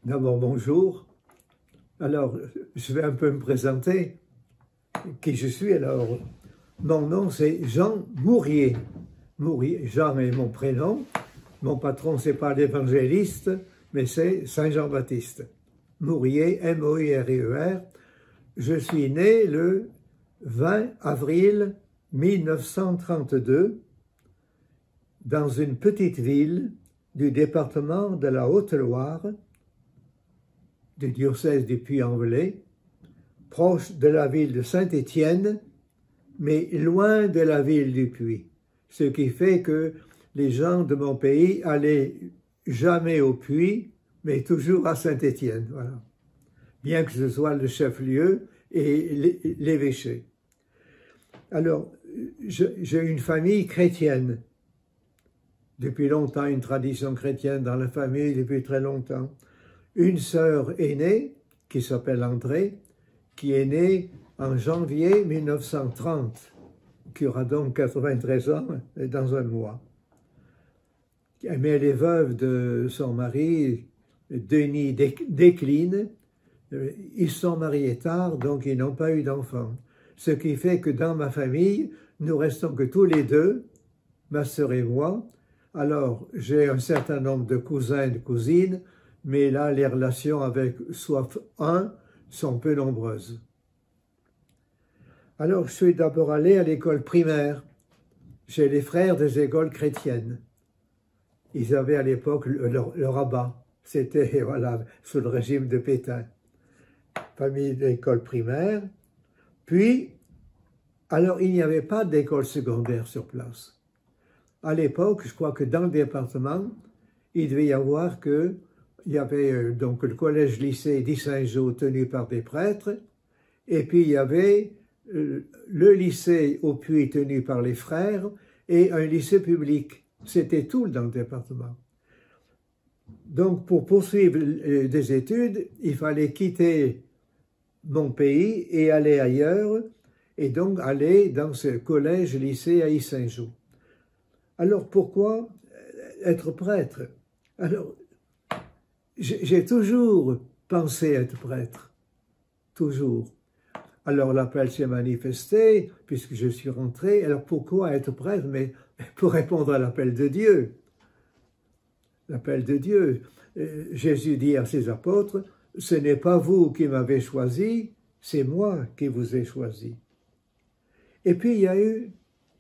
D'abord, bonjour. Alors, je vais un peu me présenter. Qui je suis alors? Mon nom, c'est Jean Mourier. Mourier. Jean est mon prénom. Mon patron, c'est pas l'évangéliste, mais c'est Saint Jean-Baptiste. Mourier, M-O-I-R-I-E-R. Je suis né le 20 avril 1932 dans une petite ville du département de la Haute-Loire, du diocèse du Puy-en-Velay, proche de la ville de Saint-Étienne, mais loin de la ville du Puy. Ce qui fait que les gens de mon pays allaient jamais au Puy, mais toujours à Saint-Étienne. Voilà. Bien que ce soit le chef-lieu et l'évêché. Alors, j'ai une famille chrétienne. Depuis longtemps, une tradition chrétienne dans la famille, depuis très longtemps. Une sœur aînée, qui s'appelle André, qui est née en janvier 1930, qui aura donc 93 ans dans un mois. Mais elle est veuve de son mari, Denis Décline. Ils sont mariés tard, donc ils n'ont pas eu d'enfants. Ce qui fait que dans ma famille, nous restons que tous les deux, ma sœur et moi. Alors, j'ai un certain nombre de cousins et de cousines, mais là, les relations avec sauf un sont peu nombreuses. Alors, je suis d'abord allé à l'école primaire, chez les frères des écoles chrétiennes. Ils avaient à l'époque le rabat. C'était, voilà, sous le régime de Pétain. Famille d'école primaire. Puis, alors, il n'y avait pas d'école secondaire sur place. À l'époque, je crois que dans le département, il devait y avoir il y avait donc le collège-lycée d'Yssingeaux tenu par des prêtres, et puis il y avait le lycée au Puy tenu par les frères, et un lycée public. C'était tout dans le département. Donc, pour poursuivre des études, il fallait quitter mon pays et aller ailleurs, et donc aller dans ce collège-lycée à Yssingeaux. Alors, pourquoi être prêtre? Alors, j'ai toujours pensé être prêtre, toujours. Alors l'appel s'est manifesté, puisque je suis rentré. Alors pourquoi être prêtre? Mais pour répondre à l'appel de Dieu. L'appel de Dieu. Jésus dit à ses apôtres, « Ce n'est pas vous qui m'avez choisi, c'est moi qui vous ai choisi. » Et puis il y a eu,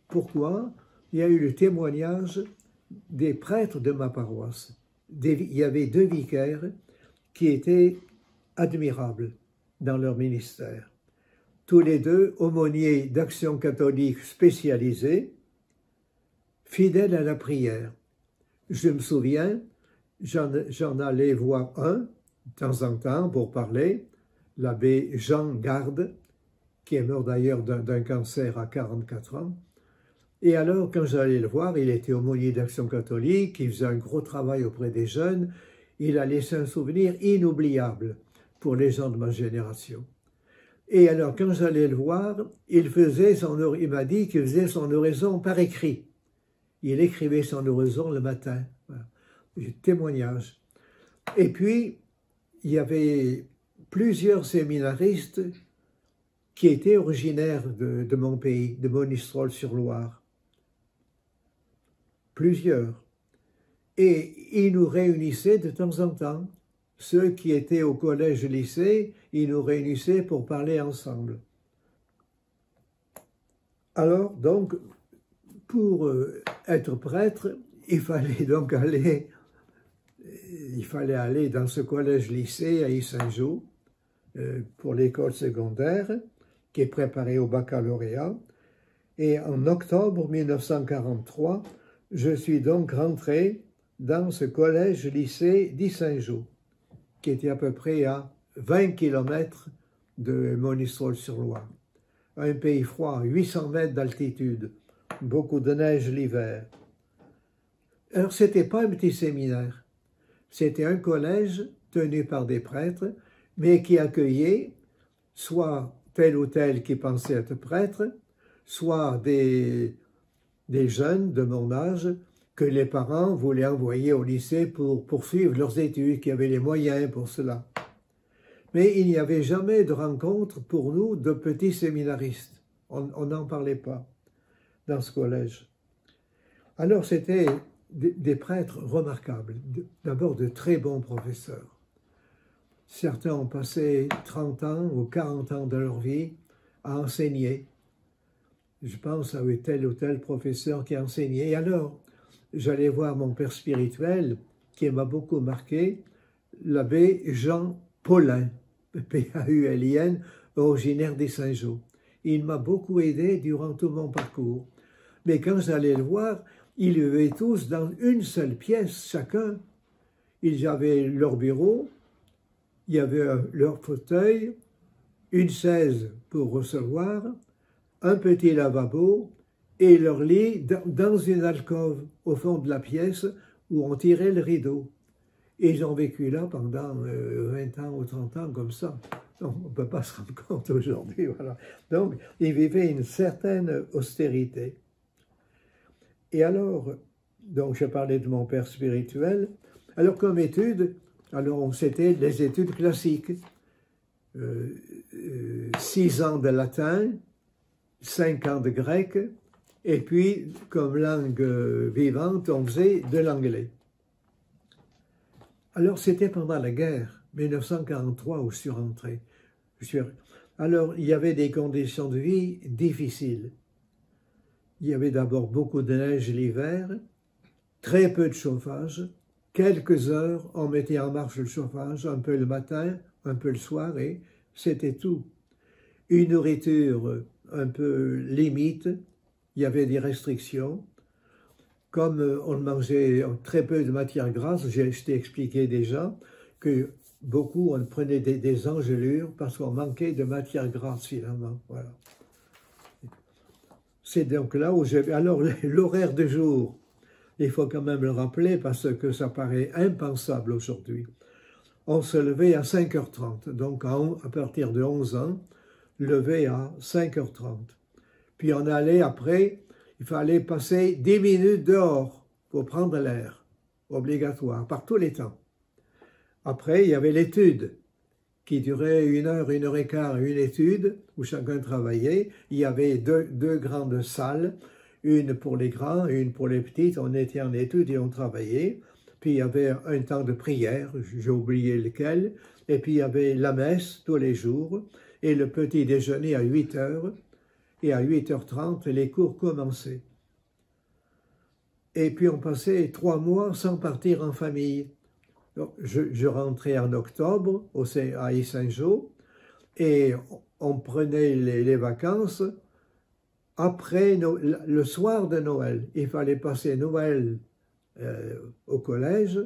pourquoi? Il y a eu le témoignage des prêtres de ma paroisse. Il y avait 2 vicaires qui étaient admirables dans leur ministère. Tous les 2 aumôniers d'action catholique spécialisés, fidèles à la prière. Je me souviens, j'en allais voir un de temps en temps pour parler, l'abbé Jean Garde, qui est mort d'ailleurs d'un cancer à 44 ans. Et alors, quand j'allais le voir, il était aumônier d'Action catholique, il faisait un gros travail auprès des jeunes, il a laissé un souvenir inoubliable pour les gens de ma génération. Et alors, quand j'allais le voir, il m'a dit qu'il faisait son oraison par écrit. Il écrivait son oraison le matin. Voilà. Témoignage. Et puis, il y avait plusieurs séminaristes qui étaient originaires de mon pays, de Monistrol-sur-Loire. Plusieurs. Et ils nous réunissaient de temps en temps. Ceux qui étaient au collège-lycée, ils nous réunissaient pour parler ensemble. Alors, donc, pour être prêtre, il fallait donc aller dans ce collège-lycée à Yssingeaux pour l'école secondaire, qui est préparée au baccalauréat. Et en octobre 1943, je suis donc rentré dans ce collège-lycée d'Yssingeaux, qui était à peu près à 20 km de Monistrol-sur-Loire. Un pays froid, 800 mètres d'altitude, beaucoup de neige l'hiver. Alors, ce n'était pas un petit séminaire, c'était un collège tenu par des prêtres, mais qui accueillait soit tel ou tel qui pensait être prêtre, soit des jeunes de mon âge que les parents voulaient envoyer au lycée pour poursuivre leurs études, qui avaient les moyens pour cela. Mais il n'y avait jamais de rencontre pour nous de petits séminaristes. On n'en parlait pas dans ce collège. Alors c'était des prêtres remarquables, d'abord de très bons professeurs. Certains ont passé 30 ans ou 40 ans de leur vie à enseigner. Je pense à tel ou tel professeur qui enseignait. Et alors, j'allais voir mon père spirituel, qui m'a beaucoup marqué, l'abbé Jean Paulin, P-A-U-L-I-N, originaire des Saint-Jean. Il m'a beaucoup aidé durant tout mon parcours. Mais quand j'allais le voir, ils vivaient tous dans une seule pièce, chacun. Ils avaient leur bureau, il y avait leur fauteuil, une chaise pour recevoir, un petit lavabo et leur lit dans une alcôve au fond de la pièce où on tirait le rideau. Et ils ont vécu là pendant 20 ans ou 30 ans comme ça. Donc, on ne peut pas se rendre compte aujourd'hui. Voilà. Donc, ils vivaient une certaine austérité. Et alors, donc je parlais de mon père spirituel. Alors, comme études, alors c'était les études classiques. 6 ans de latin, 5 ans de grec, et puis, comme langue vivante, on faisait de l'anglais. Alors, c'était pendant la guerre, 1943, où je suis rentré. Alors, il y avait des conditions de vie difficiles. Il y avait d'abord beaucoup de neige l'hiver, très peu de chauffage, quelques heures, on mettait en marche le chauffage, un peu le matin, un peu le soir, et c'était tout. Une nourriture un peu limite, il y avait des restrictions. Comme on mangeait très peu de matière grasse, je t'ai expliqué déjà que beaucoup, on prenait des engelures parce qu'on manquait de matière grasse finalement. Voilà. C'est donc là où j'ai... Alors, l'horaire du jour, il faut quand même le rappeler parce que ça paraît impensable aujourd'hui. On se levait à 5h30, donc à partir de 11 ans, levé à 5h30. Puis on allait après, il fallait passer 10 minutes dehors pour prendre l'air, obligatoire, par tous les temps. Après, il y avait l'étude, qui durait 1 heure, 1 heure et quart, une étude, où chacun travaillait. Il y avait deux grandes salles, une pour les grands, une pour les petites. On était en étude et on travaillait. Puis il y avait un temps de prière, j'ai oublié lequel, et puis il y avait la messe tous les jours, et le petit déjeuner à 8 heures, et à 8h30, les cours commençaient. Et puis on passait 3 mois sans partir en famille. Donc, je rentrais en octobre à Saint-Jean, et on prenait les vacances après le soir de Noël. Il fallait passer Noël au collège,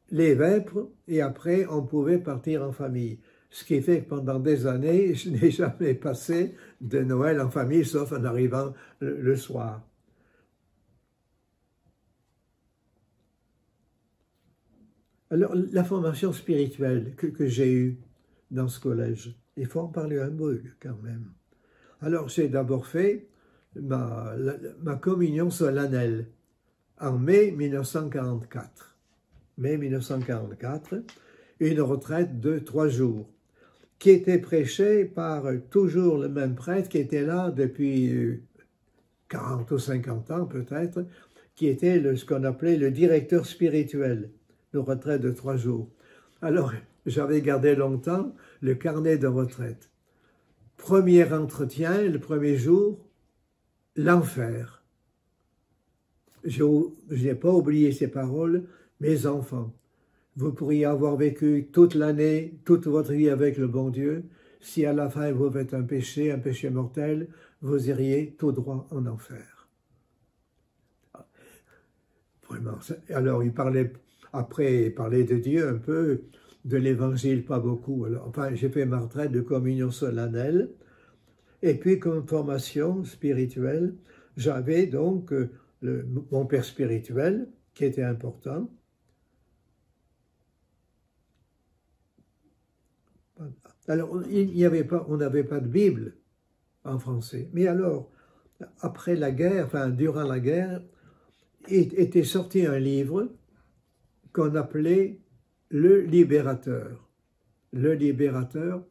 les vêpres, et après on pouvait partir en famille. Ce qui fait que pendant des années, je n'ai jamais passé de Noël en famille, sauf en arrivant le soir. Alors, la formation spirituelle que j'ai eue dans ce collège, il faut en parler un peu quand même. Alors, j'ai d'abord fait ma communion solennelle en mai 1944. Mai 1944, une retraite de 3 jours, qui était prêchée par toujours le même prêtre qui était là depuis 40 ou 50 ans peut-être, qui était ce qu'on appelait le directeur spirituel, une retraite de 3 jours. Alors, j'avais gardé longtemps le carnet de retraite. Premier entretien, le premier jour, l'enfer. Je n'ai pas oublié ces paroles, mes enfants. Vous pourriez avoir vécu toute l'année, toute votre vie avec le bon Dieu. Si à la fin vous faites un péché mortel, vous iriez tout droit en enfer. Vraiment. Alors il parlait, après il parlait de Dieu un peu, de l'évangile pas beaucoup. Alors, enfin, j'ai fait ma retraite de communion solennelle. Et puis comme formation spirituelle, j'avais donc mon père spirituel qui était important. Alors, on n'avait pas de Bible en français. Mais alors, après la guerre, enfin, durant la guerre, était sorti un livre qu'on appelait Le Libérateur. Le Libérateur,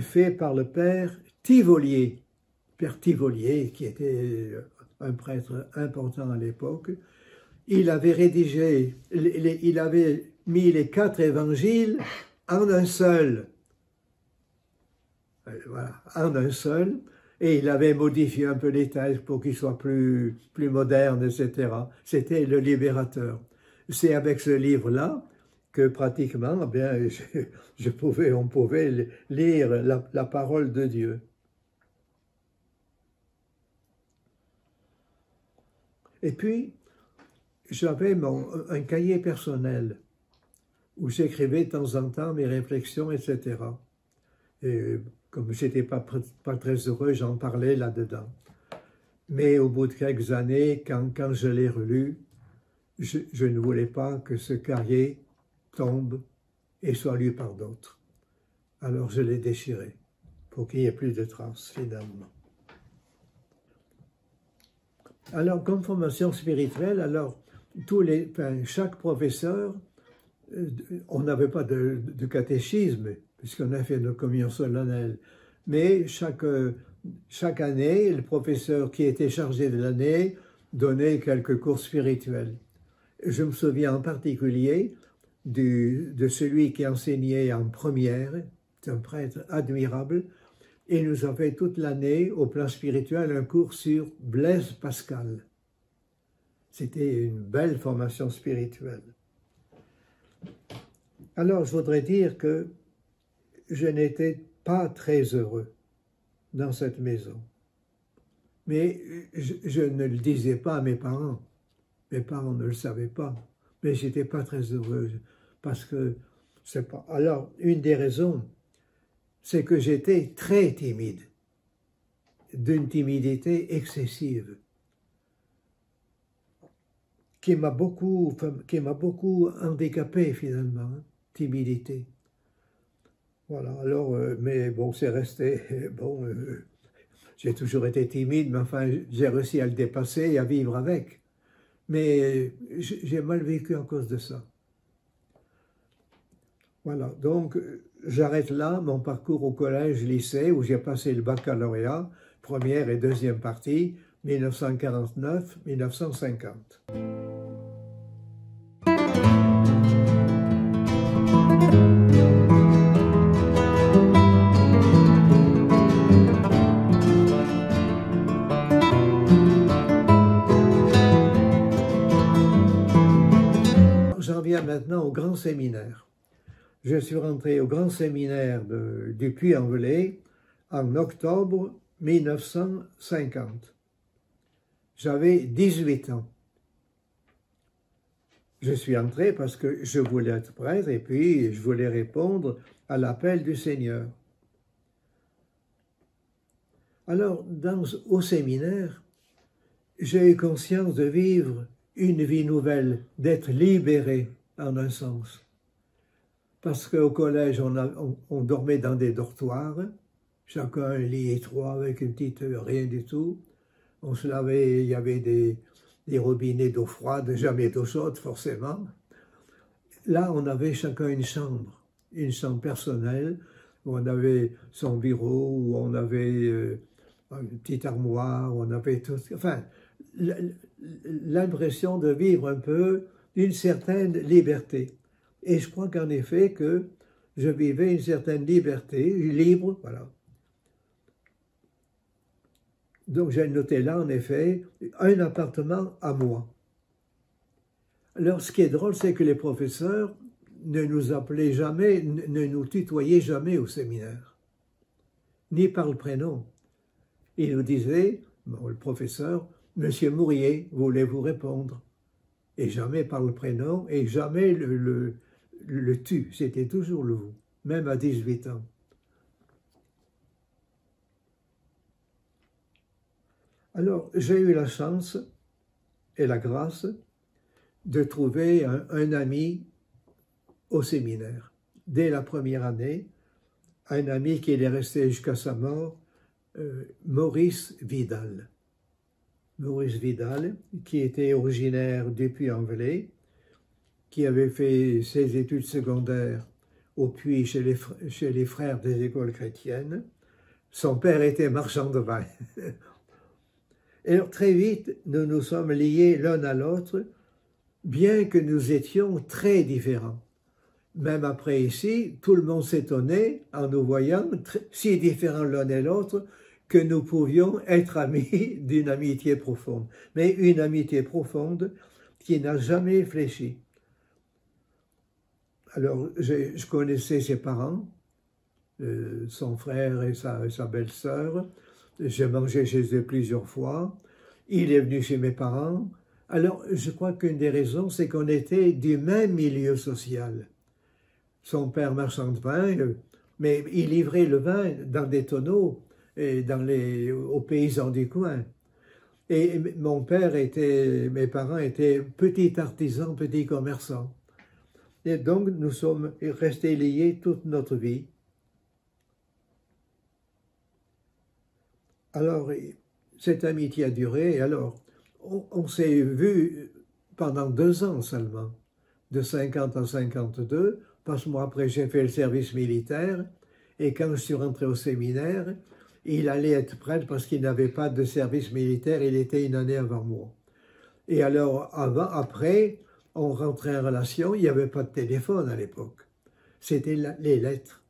fait par le père Tivolier. Père Tivolier, qui était un prêtre important à l'époque. Il avait rédigé, il avait mis les 4 évangiles en un seul. Voilà, en un seul. Et il avait modifié un peu les textes pour qu'ils soient plus modernes, etc. C'était Le Libérateur. C'est avec ce livre-là que pratiquement, eh bien, on pouvait lire la parole de Dieu. Et puis, j'avais un cahier personnel où j'écrivais de temps en temps mes réflexions, etc. Et comme je n'étais pas très heureux, j'en parlais là-dedans. Mais au bout de quelques années, quand je l'ai relu, je ne voulais pas que ce cahier tombe et soit lu par d'autres. Alors je l'ai déchiré pour qu'il n'y ait plus de traces, finalement. Alors, comme formation spirituelle, alors chaque professeur, on n'avait pas de catéchisme, puisqu'on a fait nos communions solennelles, mais chaque année, le professeur qui était chargé de l'année donnait quelques cours spirituels. Je me souviens en particulier de celui qui enseignait en première, c'est un prêtre admirable, et nous avons fait toute l'année, au plan spirituel, un cours sur Blaise Pascal. C'était une belle formation spirituelle. Alors, je voudrais dire que je n'étais pas très heureux dans cette maison. Mais je ne le disais pas à mes parents. Mes parents ne le savaient pas. Mais je n'étais pas très heureux parce que c'est pas. Alors, une des raisons, c'est que j'étais très timide, d'une timidité excessive, qui m'a beaucoup handicapé finalement, timidité. Voilà, alors, mais bon, c'est resté, bon, j'ai toujours été timide, mais enfin, j'ai réussi à le dépasser et à vivre avec. Mais j'ai mal vécu à cause de ça. Voilà, donc j'arrête là mon parcours au collège-lycée où j'ai passé le baccalauréat, première et deuxième partie, 1949-1950. J'en viens maintenant au grand séminaire. Je suis rentré au grand séminaire du Puy-en-Velay en octobre 1950. J'avais 18 ans. Je suis entré parce que je voulais être prêtre et puis je voulais répondre à l'appel du Seigneur. Alors, au séminaire, j'ai eu conscience de vivre une vie nouvelle, d'être libéré en un sens. Parce qu'au collège, on dormait dans des dortoirs, chacun un lit étroit avec une petite rien du tout. On se lavait, il y avait des robinets d'eau froide, jamais d'eau chaude forcément. Là, on avait chacun une chambre personnelle, où on avait son bureau, où on avait une petite armoire, où on avait tout. Enfin, l'impression de vivre un peu une certaine liberté. Et je crois qu'en effet que je vivais une certaine liberté, libre, voilà. Donc j'ai noté là, en effet, un appartement à moi. Alors ce qui est drôle, c'est que les professeurs ne nous appelaient jamais, ne nous tutoyaient jamais au séminaire, ni par le prénom. Ils nous disaient, bon, le professeur, « Monsieur Mourier, voulez-vous répondre ?» Et jamais par le prénom, et jamais le tu, c'était toujours le vous, même à 18 ans. Alors, j'ai eu la chance et la grâce de trouver un ami au séminaire. Dès la première année, un ami qui est resté jusqu'à sa mort, Maurice Vidal. Maurice Vidal, qui était originaire du Puy-en-Velay, qui avait fait ses études secondaires au Puy chez les frères des écoles chrétiennes. Son père était marchand de vin. Et alors, très vite, nous nous sommes liés l'un à l'autre, bien que nous étions très différents. Même après ici, tout le monde s'étonnait en nous voyant si différents l'un et l'autre que nous pouvions être amis d'une amitié profonde. Mais une amitié profonde qui n'a jamais fléchi. Alors, je connaissais ses parents, son frère et sa belle-sœur. J'ai mangé chez eux plusieurs fois. Il est venu chez mes parents. Alors, je crois qu'une des raisons, c'est qu'on était du même milieu social. Son père marchand de vin, mais il livrait le vin dans des tonneaux et aux paysans du coin. Et mes parents étaient petits artisans, petits commerçants. Et donc, nous sommes restés liés toute notre vie. Alors, cette amitié a duré, et alors, on s'est vus pendant 2 ans seulement, de 50 à 52, parce que moi, après, j'ai fait le service militaire, et quand je suis rentré au séminaire, il allait être prêtre parce qu'il n'avait pas de service militaire, il était une année avant moi. Et alors, après, on rentrait en relation, il n'y avait pas de téléphone à l'époque, c'était les lettres.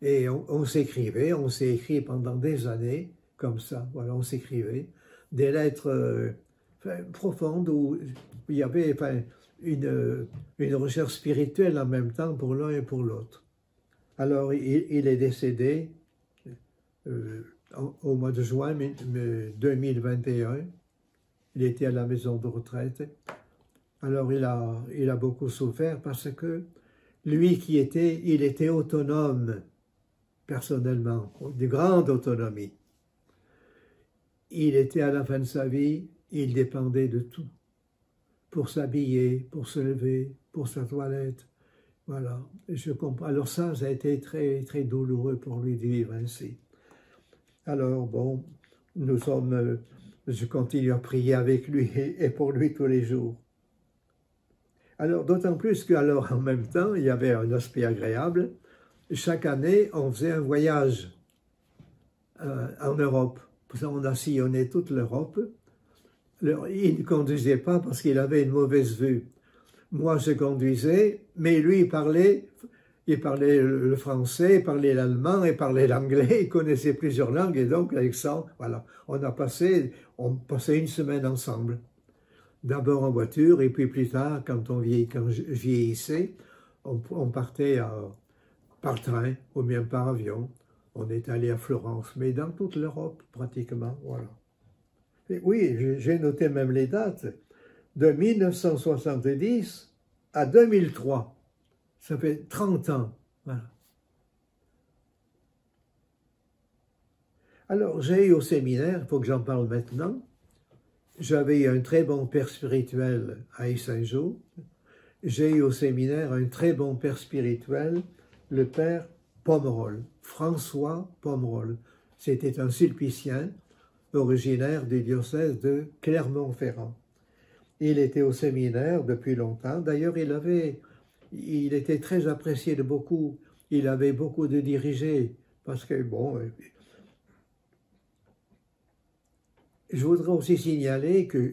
Et on s'écrivait, on s'est écrit pendant des années, comme ça, voilà, on s'écrivait, des lettres profondes où il y avait une recherche spirituelle en même temps pour l'un et pour l'autre. Alors, il est décédé au mois de juin 2021. Il était à la maison de retraite. Alors, il a beaucoup souffert parce que lui il était autonome personnellement, de grande autonomie. Il était à la fin de sa vie, il dépendait de tout. Pour s'habiller, pour se lever, pour sa toilette. Voilà, je comprends. Alors ça a été très, très douloureux pour lui de vivre ainsi. Alors bon, je continue à prier avec lui et pour lui tous les jours. Alors d'autant plus qu'alors en même temps, il y avait un aspect agréable. Chaque année, on faisait un voyage en Europe. On a sillonné toute l'Europe. Il ne conduisait pas parce qu'il avait une mauvaise vue. Moi, je conduisais, mais lui, il parlait le français, il parlait l'allemand, il parlait l'anglais, il connaissait plusieurs langues, et donc, avec ça, voilà, on passait 1 semaine ensemble. D'abord en voiture, et puis plus tard, quand je vieillissais, on partait par train, ou bien par avion. On est allé à Florence, mais dans toute l'Europe, pratiquement, voilà. Et oui, j'ai noté même les dates. De 1970 à 2003. Ça fait 30 ans. Voilà. Alors, j'ai eu au séminaire, il faut que j'en parle maintenant, j'avais eu un très bon père spirituel à Yssingeaux. J'ai eu au séminaire un très bon père spirituel, le père Pomerol, François Pomerol. C'était un sulpicien originaire du diocèse de Clermont-Ferrand. Il était au séminaire depuis longtemps. D'ailleurs, il était très apprécié de beaucoup. Il avait beaucoup de dirigés parce que, bon, je voudrais aussi signaler que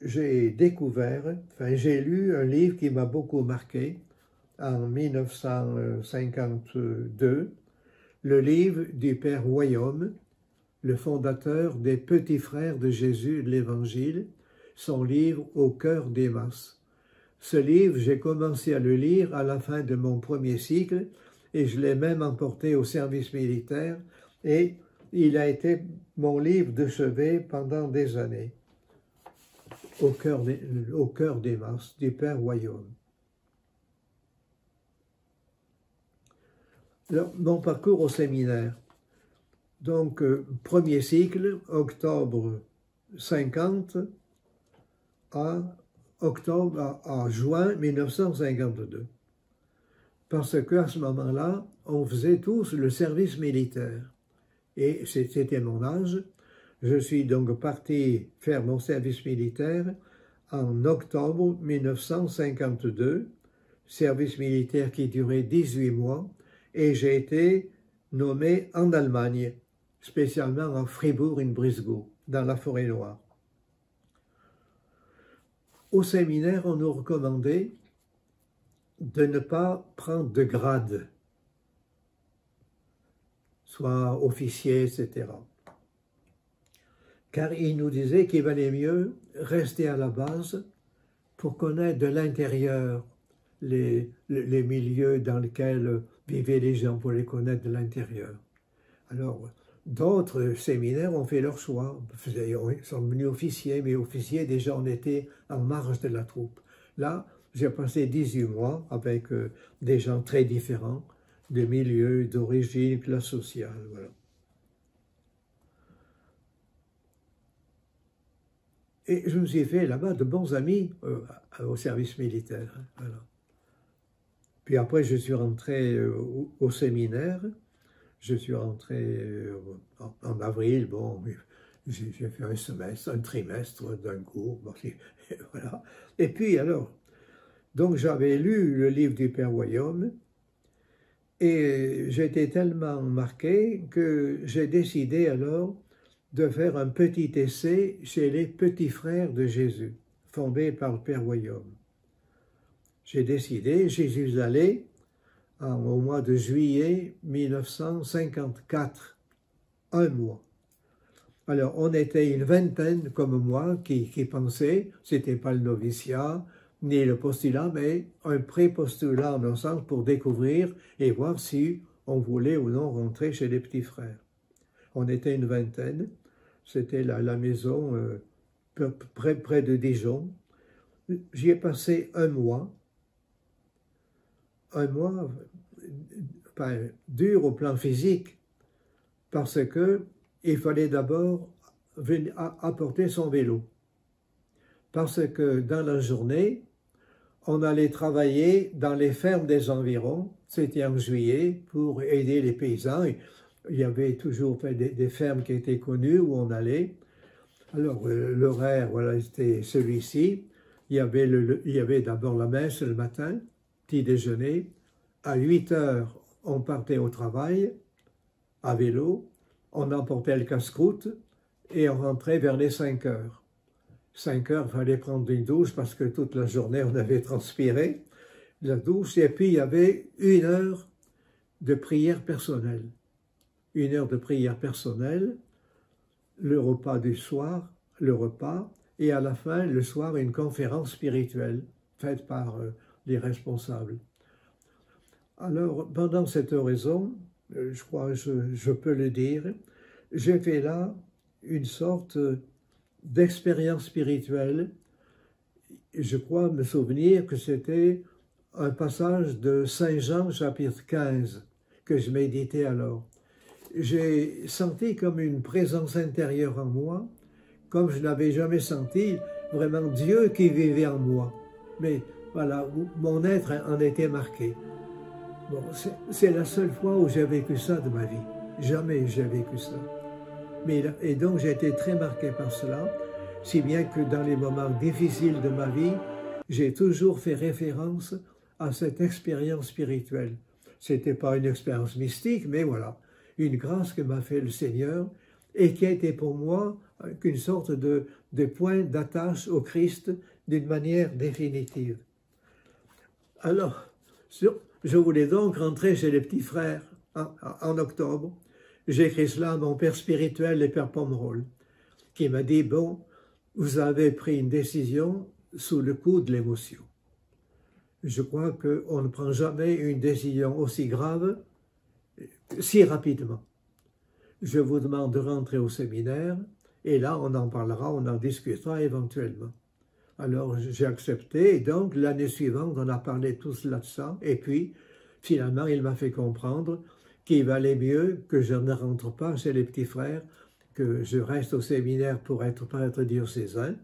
j'ai découvert, enfin, j'ai lu un livre qui m'a beaucoup marqué en 1952, le livre du Père Royaume, le fondateur des Petits Frères de Jésus de l'Évangile, son livre « Au cœur des masses ». Ce livre, j'ai commencé à le lire à la fin de mon premier cycle et je l'ai même emporté au service militaire et il a été mon livre de chevet pendant des années. Au cœur des masses, du Père Royaume. Alors, mon parcours au séminaire. Donc, premier cycle, octobre 50 à juin 1952. Parce qu'à ce moment-là, on faisait tous le service militaire. Et c'était mon âge. Je suis donc parti faire mon service militaire en octobre 1952, service militaire qui durait 18 mois, et j'ai été nommé en Allemagne, spécialement à Fribourg-in-Brisgau, dans la Forêt-Noire. Au séminaire, on nous recommandait de ne pas prendre de grade, soit officier, etc. Car il nous disait qu'il valait mieux rester à la base pour connaître de l'intérieur les milieux dans lesquels vivaient les gens, pour les connaître de l'intérieur. Alors, d'autres séminaires ont fait leur choix. Ils sont devenus officiers, mais officiers, déjà, on était en marge de la troupe. Là, j'ai passé 18 mois avec des gens très différents, de milieux, d'origine, classe sociale, voilà. Et je me suis fait là-bas de bons amis au service militaire. Voilà. Puis après, je suis rentré au séminaire. Je suis rentré en avril. Bon, j'ai fait un semestre, un trimestre d'un cours. Bon, voilà. Et puis alors, donc j'avais lu le livre du Père Royaume et j'étais tellement marqué que j'ai décidé alors de faire un petit essai chez les petits frères de Jésus, fondé par le Père Royaume. J'ai décidé, j'y suis allé au mois de juillet 1954, un mois. Alors, on était une vingtaine comme moi qui pensaient, c'était pas le noviciat, ni le postulat, mais un pré-postulat en un sens pour découvrir et voir si on voulait ou non rentrer chez les petits frères. On était une vingtaine, c'était la maison près de Dijon. J'y ai passé un mois dur au plan physique, parce que il fallait d'abord apporter son vélo. Parce que dans la journée, on allait travailler dans les fermes des environs, c'était en juillet, pour aider les paysans. Il y avait toujours des fermes qui étaient connues où on allait. Alors, l'horaire, voilà, c'était celui-ci. Il y avait d'abord la messe le matin, petit déjeuner. À 8 heures, on partait au travail, à vélo. On emportait le casse-croûte et on rentrait vers les 5 heures. 5 heures, il fallait prendre une douche parce que toute la journée, on avait transpiré. La douche, et puis il y avait 1 heure de prière personnelle. 1 heure de prière personnelle, le repas du soir, le repas, et à la fin, le soir, une conférence spirituelle faite par les responsables. Alors, pendant cette oraison, je crois que je peux le dire, j'ai fait là une sorte d'expérience spirituelle. Je crois me souvenir que c'était un passage de Saint Jean, chapitre 15, que je méditais alors. J'ai senti comme une présence intérieure en moi, comme je n'avais jamais senti vraiment Dieu qui vivait en moi. Mais voilà, mon être en était marqué. Bon, c'est la seule fois où j'ai vécu ça de ma vie. Jamais j'ai vécu ça. Et donc j'ai été très marqué par cela, si bien que dans les moments difficiles de ma vie, j'ai toujours fait référence à cette expérience spirituelle. C'était pas une expérience mystique, mais voilà, une grâce que m'a fait le Seigneur et qui a été pour moi qu'une sorte de point d'attache au Christ d'une manière définitive. Alors, je voulais donc rentrer chez les petits frères en octobre. J'ai écrit cela à mon père spirituel, le père Pomerol, qui m'a dit, bon, vous avez pris une décision sous le coup de l'émotion. Je crois qu'on ne prend jamais une décision aussi grave si rapidement. Je vous demande de rentrer au séminaire et là, on en parlera, on en discutera éventuellement. Alors, j'ai accepté et donc, l'année suivante, on a parlé tout cela de ça et puis, finalement, il m'a fait comprendre qu'il valait mieux que je ne rentre pas chez les petits frères, que je reste au séminaire pour être prêtre diocésain.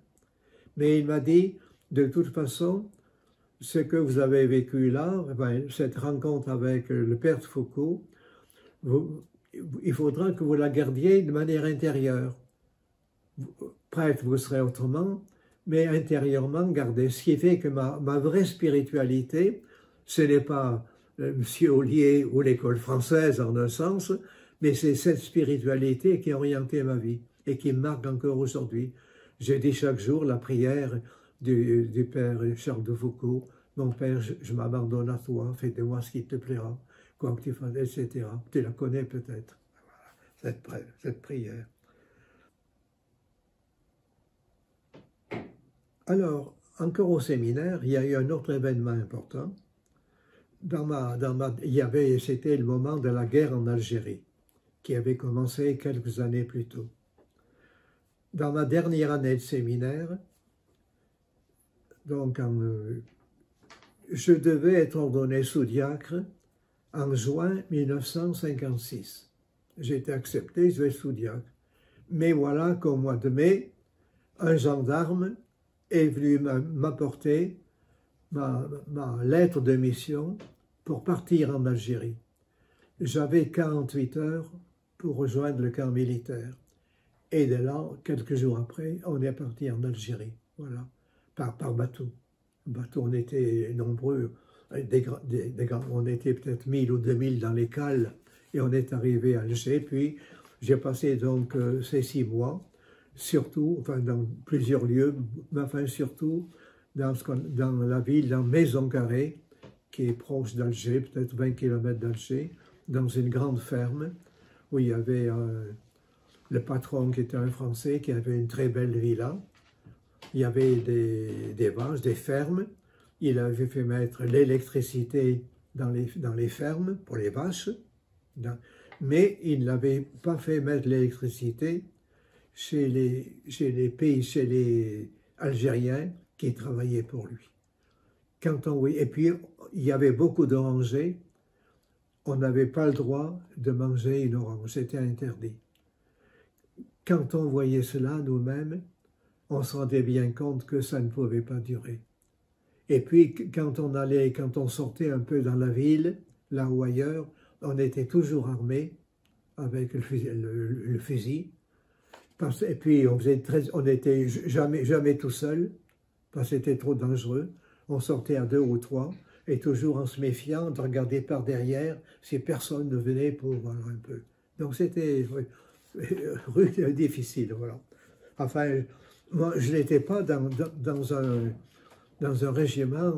Mais il m'a dit, de toute façon, ce que vous avez vécu là, cette rencontre avec le père de Foucault, il faudra que vous la gardiez de manière intérieure. prêtre, vous serez autrement, mais intérieurement, gardez. Ce qui fait que ma vraie spiritualité, ce n'est pas Monsieur Ollier ou l'école française en un sens, mais c'est cette spiritualité qui a orienté ma vie et qui me marque encore aujourd'hui. Je dis chaque jour la prière du Père Charles de Foucauld, mon Père, je m'abandonne à toi, fais de moi ce qui te plaira, quoi que tu fasses, etc. Tu la connais peut-être, cette prière. Alors, encore au séminaire, il y a eu un autre événement important. C'était le moment de la guerre en Algérie, qui avait commencé quelques années plus tôt. Dans ma dernière année de séminaire, donc je devais être ordonné sous-diacre en juin 1956. J'ai été accepté, je vais être sous-diacre. Mais voilà qu'au mois de mai, un gendarme est venu m'apporter ma lettre de mission pour partir en Algérie. J'avais 48 heures pour rejoindre le camp militaire. Et de là, quelques jours après, on est parti en Algérie, voilà, par bateau. Bateau, on était nombreux, on était peut-être 1000 ou 2000 dans les cales, et on est arrivé à Alger. Puis j'ai passé donc ces 6 mois, surtout, enfin dans plusieurs lieux, mais enfin surtout dans la ville, dans Maison Carrée, qui est proche d'Alger, peut-être 20 km d'Alger, dans une grande ferme où il y avait le patron qui était un Français, qui avait une très belle villa. Il y avait des vaches, des fermes. Il avait fait mettre l'électricité dans les fermes pour les vaches, mais il n'avait pas fait mettre l'électricité chez les Algériens qui travaillaient pour lui. Et puis, il y avait beaucoup d'orangers. On n'avait pas le droit de manger une orange, c'était interdit. Quand on voyait cela nous-mêmes, on se rendait bien compte que ça ne pouvait pas durer. Et puis, quand on sortait un peu dans la ville, là ou ailleurs, on était toujours armé avec le fusil. Et puis, on n'était jamais tout seul, parce que c'était trop dangereux. On sortait à 2 ou 3, et toujours en se méfiant, de regarder par derrière si personne ne venait pour voir un peu. Donc c'était difficile, voilà. Enfin, moi, je n'étais pas dans un régiment,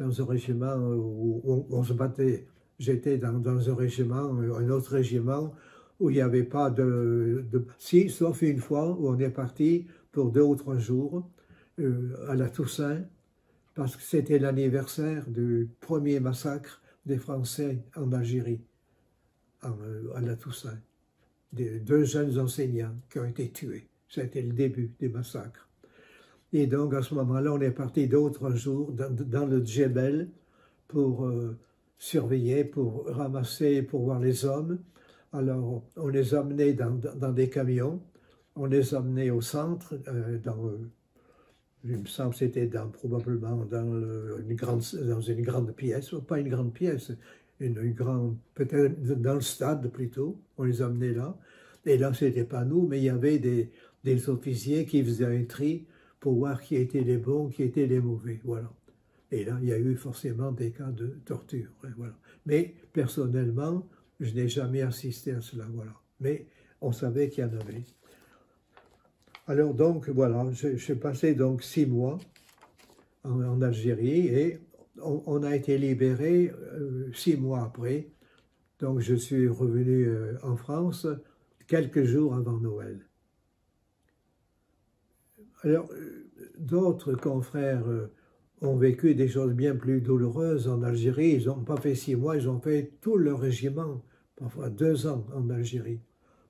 dans un régiment où on se battait. J'étais dans un régiment, un autre régiment, où il n'y avait pas Si, sauf une fois, où on est parti pour 2 ou 3 jours, à la Toussaint, parce que c'était l'anniversaire du premier massacre des Français en Algérie, à la Toussaint. 2 jeunes enseignants qui ont été tués. C'était le début des massacres. Et donc, à ce moment-là, on est parti 2 ou 3 jours dans le Djebel pour surveiller, pour ramasser, pour voir les hommes. Alors, on les emmenait dans des camions, on les emmenait au centre, il me semble que c'était probablement dans une grande pièce, pas une grande pièce, peut-être dans le stade plutôt, on les emmenait là. Et là, ce n'était pas nous, mais il y avait des officiers qui faisaient un tri pour voir qui étaient les bons, qui étaient les mauvais, voilà. Et là, il y a eu forcément des cas de torture, voilà. Mais personnellement, je n'ai jamais assisté à cela, voilà. Mais on savait qu'il y en avait. Alors donc, voilà, j'ai passé donc 6 mois en Algérie et on a été libérés 6 mois après. Donc je suis revenu en France quelques jours avant Noël. Alors, d'autres confrères ont vécu des choses bien plus douloureuses en Algérie. Ils n'ont pas fait 6 mois, ils ont fait tout leur régiment, parfois 2 ans en Algérie.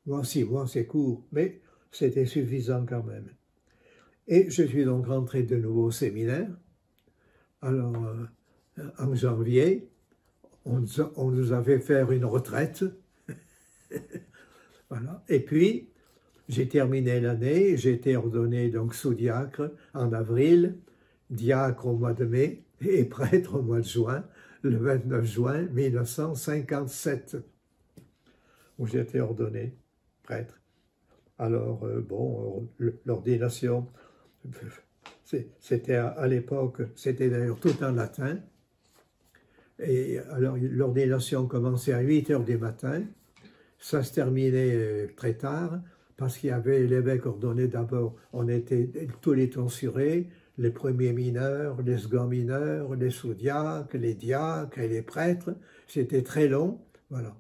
Moi, 6 mois, c'est court, mais c'était suffisant quand même. Et je suis donc rentré de nouveau au séminaire. Alors, en janvier, on nous a fait faire une retraite. Voilà. Et puis, j'ai terminé l'année, j'ai été ordonné donc sous-diacre en avril, diacre au mois de mai et prêtre au mois de juin, le 29 juin 1957, où j'ai été ordonné prêtre. Alors, bon, l'ordination, c'était à l'époque, c'était d'ailleurs tout en latin. Et alors, l'ordination commençait à 8 heures du matin. Ça se terminait très tard, parce qu'il y avait l'évêque ordonné d'abord, on était tous les tonsurés, les premiers mineurs, les seconds mineurs, les sous-diacres, les diacres et les prêtres. C'était très long, voilà.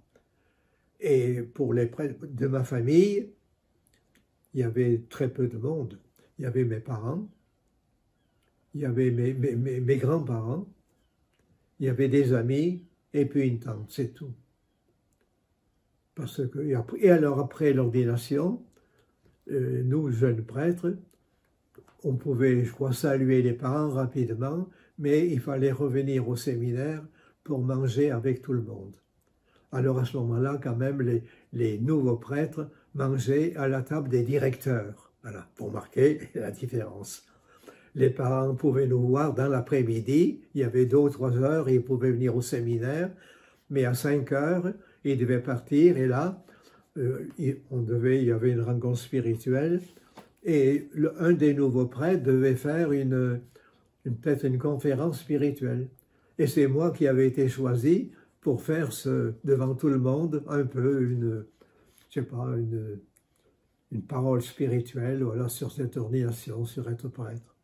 Et pour les prêtres de ma famille, il y avait très peu de monde. Il y avait mes parents, il y avait mes grands-parents, il y avait des amis, et puis une tante, c'est tout. Parce que, et alors après l'ordination, nous, jeunes prêtres, on pouvait, je crois, saluer les parents rapidement, mais il fallait revenir au séminaire pour manger avec tout le monde. Alors à ce moment-là, quand même, les nouveaux prêtres mangeaient à la table des directeurs, voilà, pour marquer la différence. Les parents pouvaient nous voir dans l'après-midi, il y avait 2 ou 3 heures, ils pouvaient venir au séminaire, mais à 5 heures, ils devaient partir, et là, il y avait une rencontre spirituelle, et un des nouveaux prêtres devait faire peut-être une conférence spirituelle. Et c'est moi qui avais été choisi pour faire devant tout le monde un peu je sais pas, une parole spirituelle, voilà, sur cette ordination, sur être prêtre.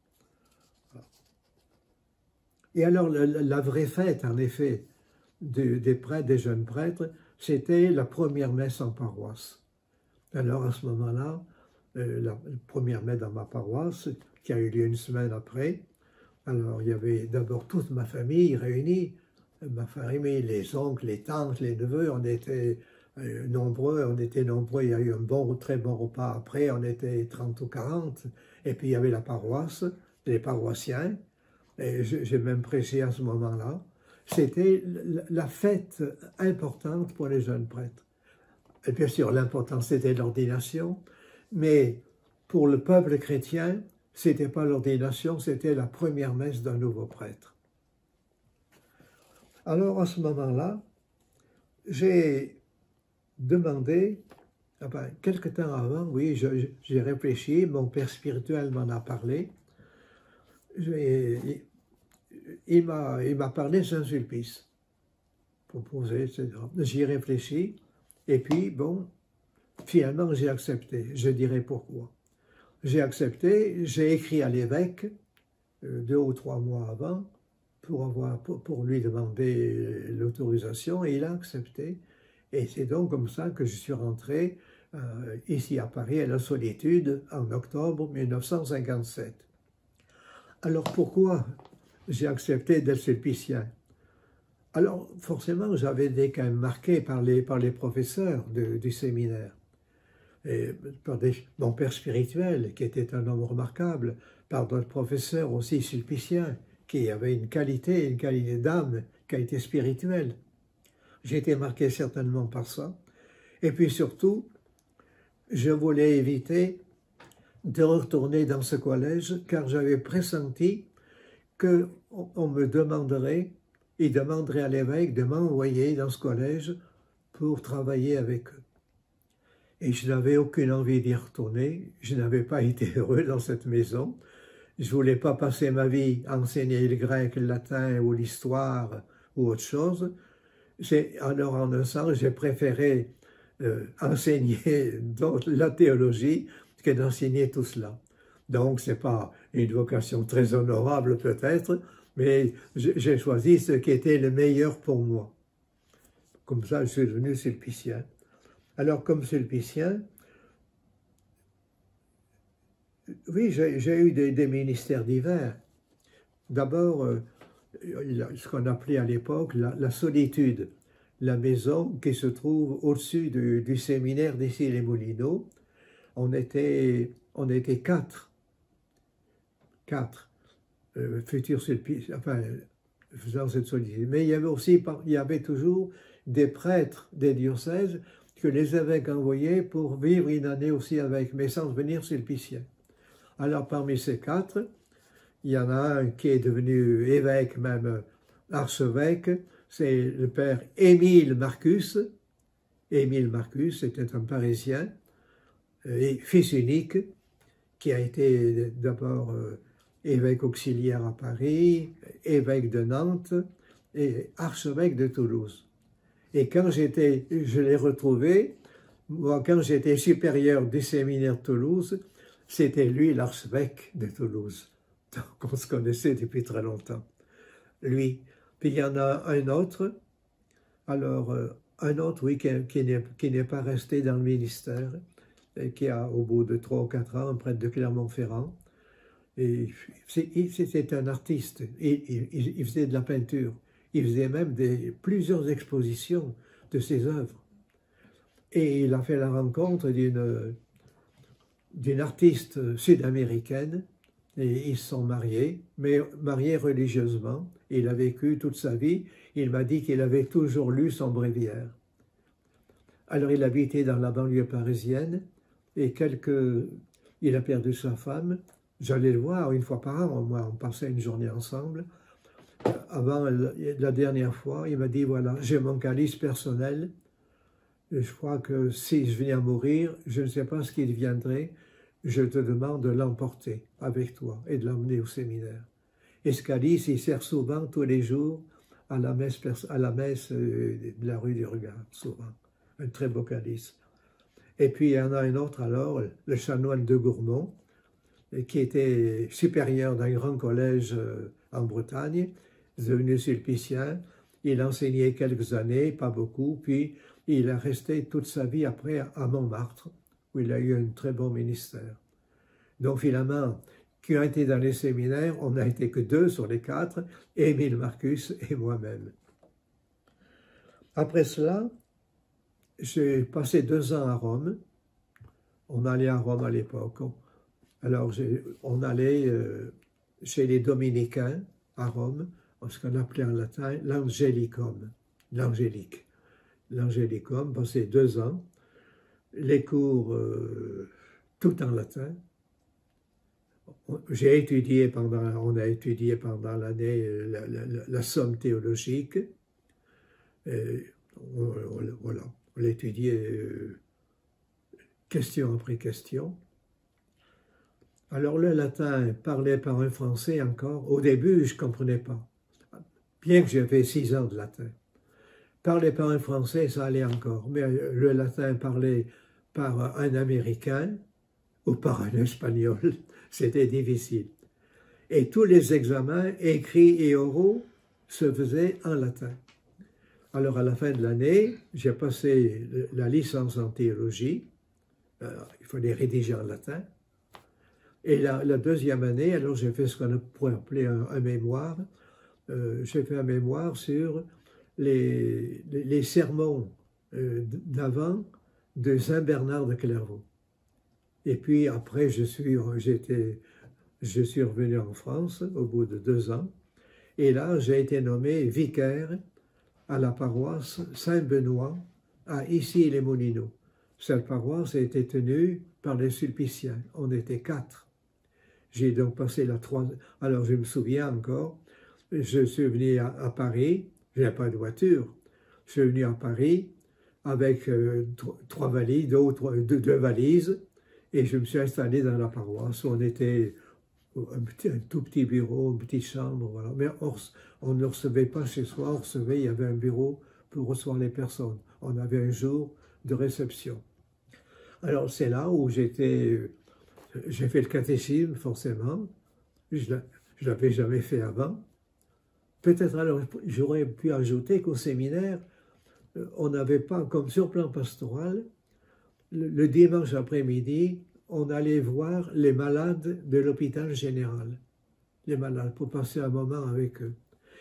Et alors, la vraie fête, en effet, des prêtres, des jeunes prêtres, c'était la première messe en paroisse. Alors, à ce moment-là, la première messe dans ma paroisse, qui a eu lieu une semaine après, alors il y avait d'abord toute ma famille réunie, ma famille, les oncles, les tantes, les neveux, on était nombreux, il y a eu un très bon repas après, on était 30 ou 40, et puis il y avait la paroisse, les paroissiens, et j'ai même prêché à ce moment-là. C'était la fête importante pour les jeunes prêtres. Et bien sûr, l'important c'était l'ordination, mais pour le peuple chrétien, c'était pas l'ordination, c'était la première messe d'un nouveau prêtre. Alors à ce moment-là, j'ai demandé, enfin, quelque temps avant, oui, j'ai réfléchi, mon père spirituel m'en a parlé, il m'a parlé de Saint-Sulpice, proposé, etc. J'y réfléchis, et puis, bon, finalement, j'ai accepté. Je dirai pourquoi. J'ai accepté, j'ai écrit à l'évêque 2 ou 3 mois avant pour lui demander l'autorisation, et il a accepté. Et c'est donc comme ça que je suis rentré ici à Paris, à la Solitude, en octobre 1957. Alors pourquoi j'ai accepté d'être sulpicien? Alors forcément, j'avais été quand même marqué par les professeurs du séminaire, et par mon père spirituel, qui était un homme remarquable, par d'autres professeurs aussi sulpiciens, qui avaient une qualité d'âme, une qualité spirituelle. J'ai été marqué certainement par ça. Et puis surtout, je voulais éviter de retourner dans ce collège, car j'avais pressenti qu'on me demanderait, il demanderait à l'évêque de m'envoyer dans ce collège pour travailler avec eux. Et je n'avais aucune envie d'y retourner, je n'avais pas été heureux dans cette maison, je ne voulais pas passer ma vie à enseigner le grec, le latin ou l'histoire ou autre chose. Alors en un sens, j'ai préféré enseigner la théologie que d'enseigner tout cela. Donc ce n'est pas une vocation très honorable peut-être, mais j'ai choisi ce qui était le meilleur pour moi. Comme ça, je suis devenu sulpicien. Alors, comme sulpicien, oui, j'ai eu des ministères divers. D'abord, ce qu'on appelait à l'époque la Solitude, la maison qui se trouve au-dessus du séminaire d'Issy-les-Moulineaux. On était 4 futurs sulpiciens, enfin, faisant cette solitude. Mais il y avait toujours des prêtres des diocèses que les évêques envoyaient pour vivre une année aussi avec, mais sans devenir sulpicien. Alors parmi ces 4, il y en a un qui est devenu évêque, même archevêque, c'est le père Émile Marcus. Émile Marcus était un Parisien, et fils unique, qui a été d'abord évêque auxiliaire à Paris, évêque de Nantes et archevêque de Toulouse. Et quand je l'ai retrouvé, moi, quand j'étais supérieur du séminaire de Toulouse, c'était lui l'archevêque de Toulouse. Donc on se connaissait depuis très longtemps. Lui. Puis il y en a un autre, alors un autre, oui, qui n'est pas resté dans le ministère, et qui a, au bout de 3 ou 4 ans, près de Clermont-Ferrand. Et c'était un artiste, il faisait de la peinture, il faisait même plusieurs expositions de ses œuvres. Et il a fait la rencontre d'une artiste sud-américaine, et ils se sont mariés, mais mariés religieusement. Il a vécu toute sa vie. Il m'a dit qu'il avait toujours lu son bréviaire. Alors il habitait dans la banlieue parisienne, et il a perdu sa femme. J'allais le voir une fois par an, moi, on passait une journée ensemble. Avant la dernière fois, il m'a dit, voilà, j'ai mon calice personnel. Je crois que si je venais à mourir, je ne sais pas ce qu'il deviendrait. Je te demande de l'emporter avec toi et de l'emmener au séminaire. Et ce calice, il sert souvent, tous les jours, à la messe de la rue du Regard, souvent. Un très beau calice. Et puis, il y en a un autre alors, le chanoine de Gourmont, qui était supérieur d'un grand collège en Bretagne, devenu sulpicien. Il a enseigné quelques années, pas beaucoup, puis il est resté toute sa vie après à Montmartre, où il a eu un très bon ministère. Donc finalement, qui ont été dans les séminaires, on n'a été que 2 sur les 4, Émile Marcus et moi-même. Après cela, j'ai passé 2 ans à Rome. On allait à Rome à l'époque. Alors on allait chez les dominicains à Rome, ce qu'on appelait en latin l'angelicum, l'angélique. L'angelicum, passé 2 ans. Les cours tout en latin. On a étudié pendant l'année la somme théologique. Voilà, on l'a étudié question après question. Alors le latin parlé par un Français encore, au début je ne comprenais pas, bien que j'ai fait 6 ans de latin. Parlé par un Français, ça allait encore, mais le latin parlé par un Américain ou par un Espagnol, c'était difficile. Et tous les examens, écrits et oraux, se faisaient en latin. Alors, à la fin de l'année, j'ai passé la licence en théologie. Il fallait rédiger en latin. Et la 2e année, alors j'ai fait ce qu'on pourrait appeler un mémoire. J'ai fait un mémoire sur les sermons d'avant de Saint Bernard de Clairvaux. Et puis après, je suis revenu en France au bout de 2 ans. Et là, j'ai été nommé vicaire à la paroisse Saint-Benoît à Issy-les-Moulineaux. Cette paroisse a été tenue par les Sulpiciens. On était 4. J'ai donc passé la 3. Alors je me souviens encore, je suis venu à Paris, je n'avais pas de voiture. Je suis venu à Paris avec 3 valises, 2 valises, et je me suis installé dans la paroisse où on était un tout petit bureau, une petite chambre, voilà. Mais on ne recevait pas chez soi, il y avait un bureau pour recevoir les personnes. On avait un jour de réception. Alors c'est là où j'ai fait le catéchisme, forcément. Je ne l'avais jamais fait avant. Peut-être alors j'aurais pu ajouter qu'au séminaire, on n'avait pas, comme sur plan pastoral, le dimanche après-midi, on allait voir les malades de l'hôpital général, les malades, pour passer un moment avec eux.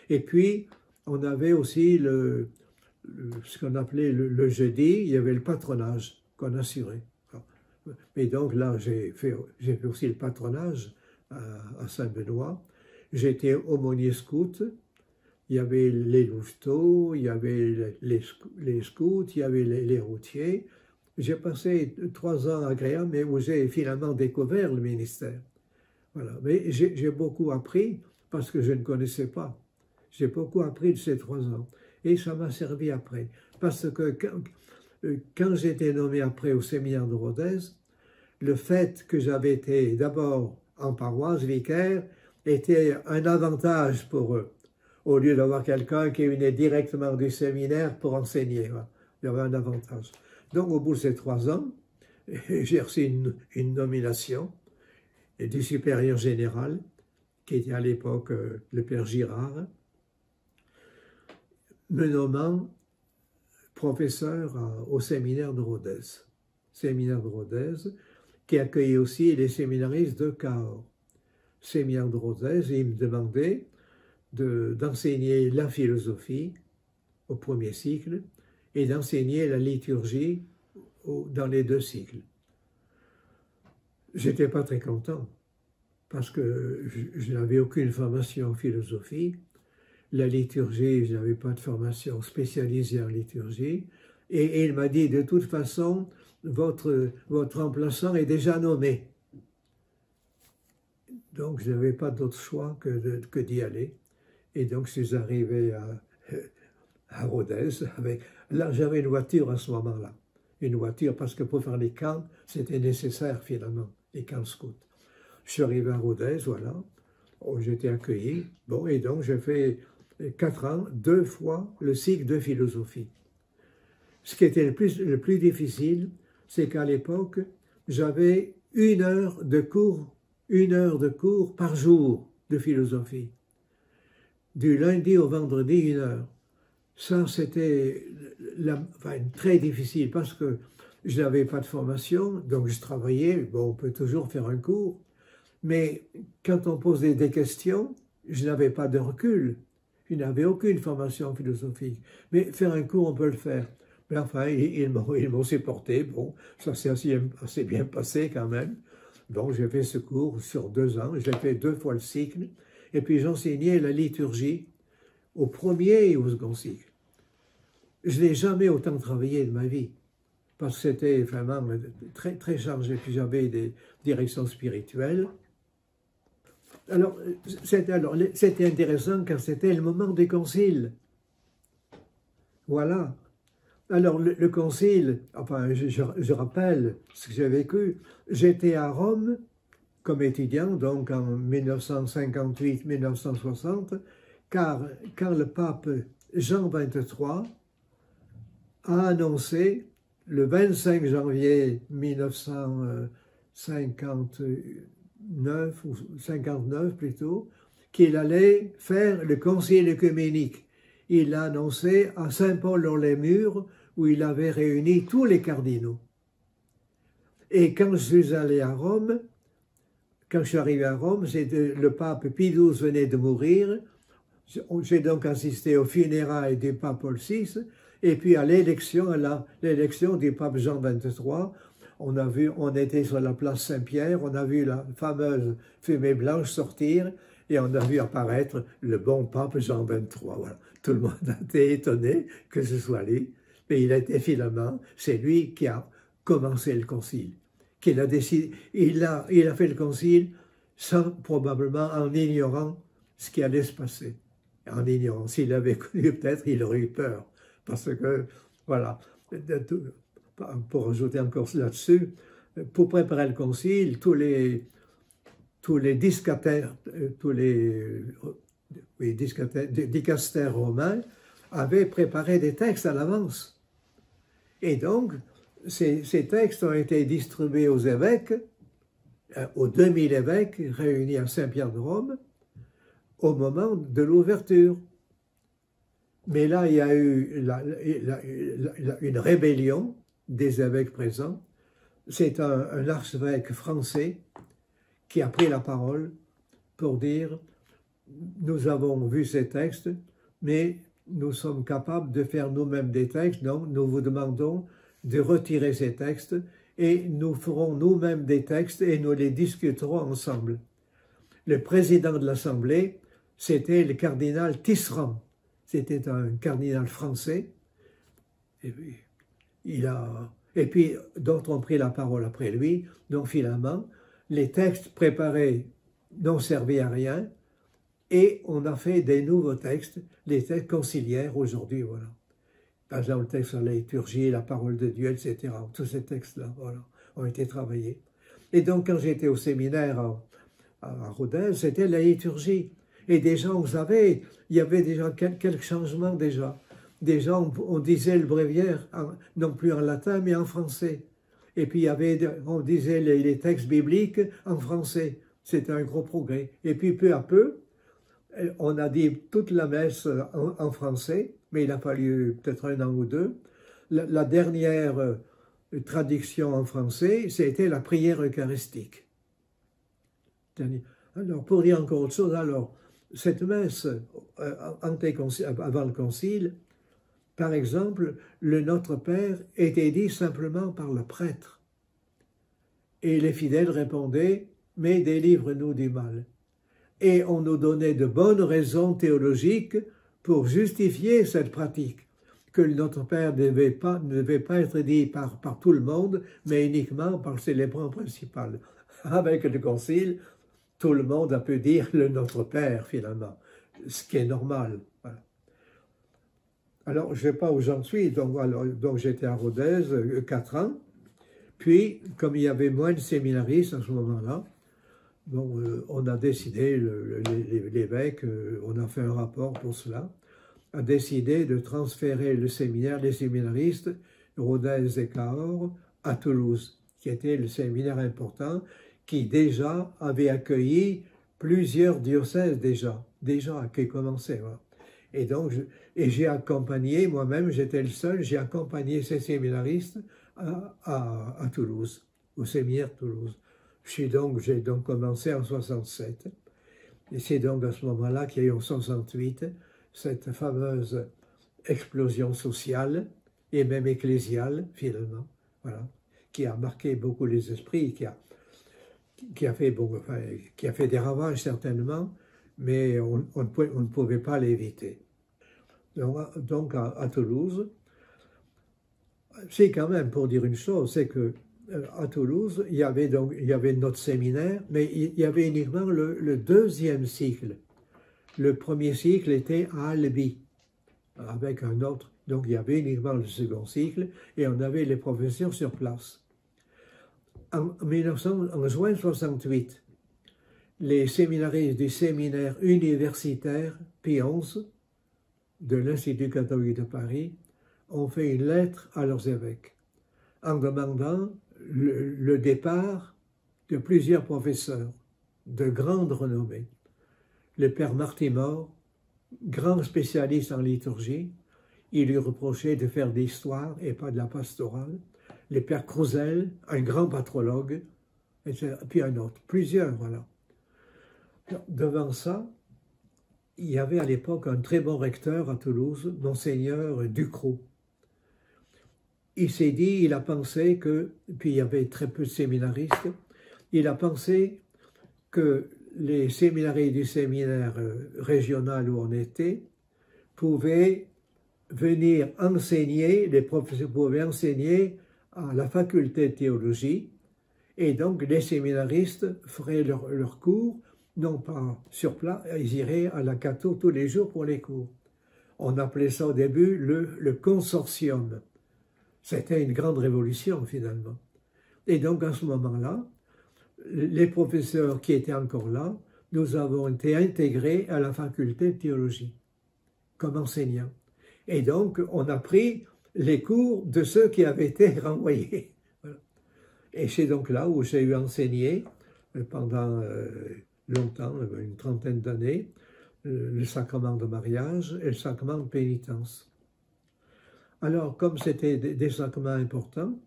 Et puis, on avait aussi ce qu'on appelait le jeudi, il y avait le patronage qu'on assurait. Et donc là, j'ai fait aussi le patronage à Saint-Benoît. J'étais aumônier scout. Il y avait les louveteaux, il y avait les scouts, il y avait les routiers. J'ai passé 3 ans agréables, mais où j'ai finalement découvert le ministère. Voilà. Mais j'ai beaucoup appris parce que je ne connaissais pas. J'ai beaucoup appris de ces 3 ans. Et ça m'a servi après. Parce que quand j'étais nommé après au séminaire de Rodez, le fait que j'avais été d'abord en paroisse vicaire était un avantage pour eux, au lieu d'avoir quelqu'un qui venait directement du séminaire pour enseigner. Voilà. Il y avait un avantage. Donc au bout de ces 3 ans, j'ai reçu une nomination du supérieur général, qui était à l'époque le père Girard, me nommant professeur au séminaire de Rodez. Séminaire de Rodez, qui accueillait aussi les séminaristes de Cahors. Séminaire de Rodez, et il me demandait d'enseigner la philosophie au premier cycle et d'enseigner la liturgie dans les 2 cycles. J'étais pas très content parce que je n'avais aucune formation en philosophie. La liturgie, je n'avais pas de formation spécialisée en liturgie. Et il m'a dit, de toute façon, votre remplaçant est déjà nommé. Donc, je n'avais pas d'autre choix que d'y aller. Et donc, je suis arrivé à Rodez. Là, j'avais une voiture à ce moment-là. Une voiture, parce que pour faire les camps, c'était nécessaire finalement, les camps scouts. Je suis arrivé à Rodez, voilà. J'étais accueilli. Bon, et donc, j'ai fait 4 ans, 2 fois le cycle de philosophie. Ce qui était le plus difficile, c'est qu'à l'époque, j'avais 1 heure de cours par jour de philosophie. Du lundi au vendredi, 1 heure. Ça, c'était très difficile parce que je n'avais pas de formation, donc je travaillais. Bon, on peut toujours faire un cours, mais quand on posait des questions, je n'avais pas de recul. Je n'avais aucune formation philosophique. Mais faire un cours, on peut le faire. Mais enfin, ils m'ont supporté. Bon, ça s'est assez bien passé quand même. Donc, j'ai fait ce cours sur 2 ans. J'ai fait 2 fois le cycle. Et puis, j'enseignais la liturgie au premier et au second cycle. Je n'ai jamais autant travaillé de ma vie, parce que c'était vraiment très, très chargé. Puis j'avais des directions spirituelles. Alors, c'était intéressant car c'était le moment des conciles. Voilà. Alors, le concile, enfin, je rappelle ce que j'ai vécu. J'étais à Rome comme étudiant, donc en 1958-1960, car quand le pape Jean XXIII a annoncé le 25 janvier 1959, ou 59 plutôt, qu'il allait faire le concile œcuménique. Il l'a annoncé à Saint-Paul-sur-les-Murs, où il avait réuni tous les cardinaux. Et quand je suis allé à Rome, quand je suis arrivé à Rome, le pape Pie XII venait de mourir. J'ai donc assisté aux funérailles du pape Paul VI, et puis à l'élection du pape Jean XXIII. On était sur la place Saint-Pierre, on a vu la fameuse fumée blanche sortir, et on a vu apparaître le bon pape Jean XXIII. Voilà. Tout le monde a été étonné que ce soit lui, mais finalement, c'est lui qui a commencé le concile, qu'il a décidé. Il a fait le concile probablement en ignorant ce qui allait se passer. En ignorant. S'il avait connu, peut-être, il aurait eu peur. Parce que, voilà, pour ajouter encore là-dessus, pour préparer le concile, tous les dicastères romains avaient préparé des textes à l'avance. Et donc, ces textes ont été distribués aux évêques, aux 2000 évêques réunis à Saint-Pierre de Rome, au moment de l'ouverture. Mais là, il y a eu une rébellion des évêques présents. C'est un archevêque français qui a pris la parole pour dire « Nous avons vu ces textes, mais nous sommes capables de faire nous-mêmes des textes, donc nous vous demandons de retirer ces textes et nous ferons nous-mêmes des textes et nous les discuterons ensemble. » Le président de l'Assemblée, c'était le cardinal Tisserand. C'était un cardinal français. Et puis d'autres ont pris la parole après lui. Donc finalement, les textes préparés n'ont servi à rien et on a fait des nouveaux textes, les textes conciliaires aujourd'hui, voilà. Par exemple, le texte sur la liturgie, la parole de Dieu, etc. Tous ces textes-là, voilà, ont été travaillés. Et donc, quand j'étais au séminaire à Rodez, c'était la liturgie. Et des gens savaient, il y avait déjà quelques changements déjà. Des gens, on disait le bréviaire, non plus en latin, mais en français. Et puis, on disait les textes bibliques en français. C'était un gros progrès. Et puis, peu à peu, on a dit toute la messe en français, mais il a fallu peut-être un an ou deux. La dernière traduction en français, c'était la prière eucharistique. Alors, pour dire encore autre chose, alors, cette messe avant le concile, par exemple, le Notre Père était dit simplement par le prêtre. Et les fidèles répondaient, « Mais délivre-nous du mal ». Et on nous donnait de bonnes raisons théologiques pour justifier cette pratique, que le Notre Père ne devait pas être dit par tout le monde, mais uniquement par le célébrant principal. Avec le concile, tout le monde a pu dire le Notre Père, finalement, ce qui est normal. Voilà. Alors, je ne sais pas où j'en suis, donc j'étais à Rodez 4 ans, puis, comme il y avait moins de séminaristes à ce moment-là, bon, on a décidé, l'évêque, on a fait un rapport pour cela, a décidé de transférer le séminaire, les séminaristes, Rodez et Cahors, à Toulouse, qui était le séminaire important, qui déjà avait accueilli plusieurs diocèses déjà qui commençaient. Voilà. Et donc, j'ai accompagné, moi-même, j'étais le seul, j'ai accompagné ces séminaristes à Toulouse, au séminaire Toulouse. J'ai donc commencé en 67, et c'est donc à ce moment-là qu'il y a eu en 68 cette fameuse explosion sociale et même ecclésiale, finalement, voilà, qui a marqué beaucoup les esprits, qui a fait des ravages certainement, mais on ne pouvait pas l'éviter. Donc à Toulouse, c'est quand même pour dire une chose, c'est que à Toulouse, il y avait notre séminaire, mais il y avait uniquement le deuxième cycle. Le premier cycle était à Albi, avec un autre. Donc il y avait uniquement le second cycle, et on avait les professeurs sur place. En juin 68, les séminaristes du séminaire universitaire Pie XI de l'Institut catholique de Paris ont fait une lettre à leurs évêques en demandant le départ de plusieurs professeurs de grande renommée. Le père Martimor, grand spécialiste en liturgie, il lui reprochait de faire de l'histoire et pas de la pastorale. Le père Crouzel, un grand patrologue, etc. Puis un autre, plusieurs, voilà. Devant ça, il y avait à l'époque un très bon recteur à Toulouse, Monseigneur Ducrot. Il s'est dit, il a pensé que, puis il y avait très peu de séminaristes, il a pensé que les séminaristes du séminaire régional où on était pouvaient venir enseigner, les professeurs pouvaient enseigner à la faculté de théologie, et donc les séminaristes feraient leur cours, non pas sur place, ils iraient à la catho tous les jours pour les cours. On appelait ça au début le consortium. C'était une grande révolution finalement. Et donc à ce moment-là, les professeurs qui étaient encore là, nous avons été intégrés à la faculté de théologie comme enseignants. Et donc on a pris les cours de ceux qui avaient été renvoyés. Voilà. Et c'est donc là où j'ai eu enseigné pendant longtemps, une trentaine d'années, le sacrement de mariage et le sacrement de pénitence. Alors, comme c'était des sacrements importants,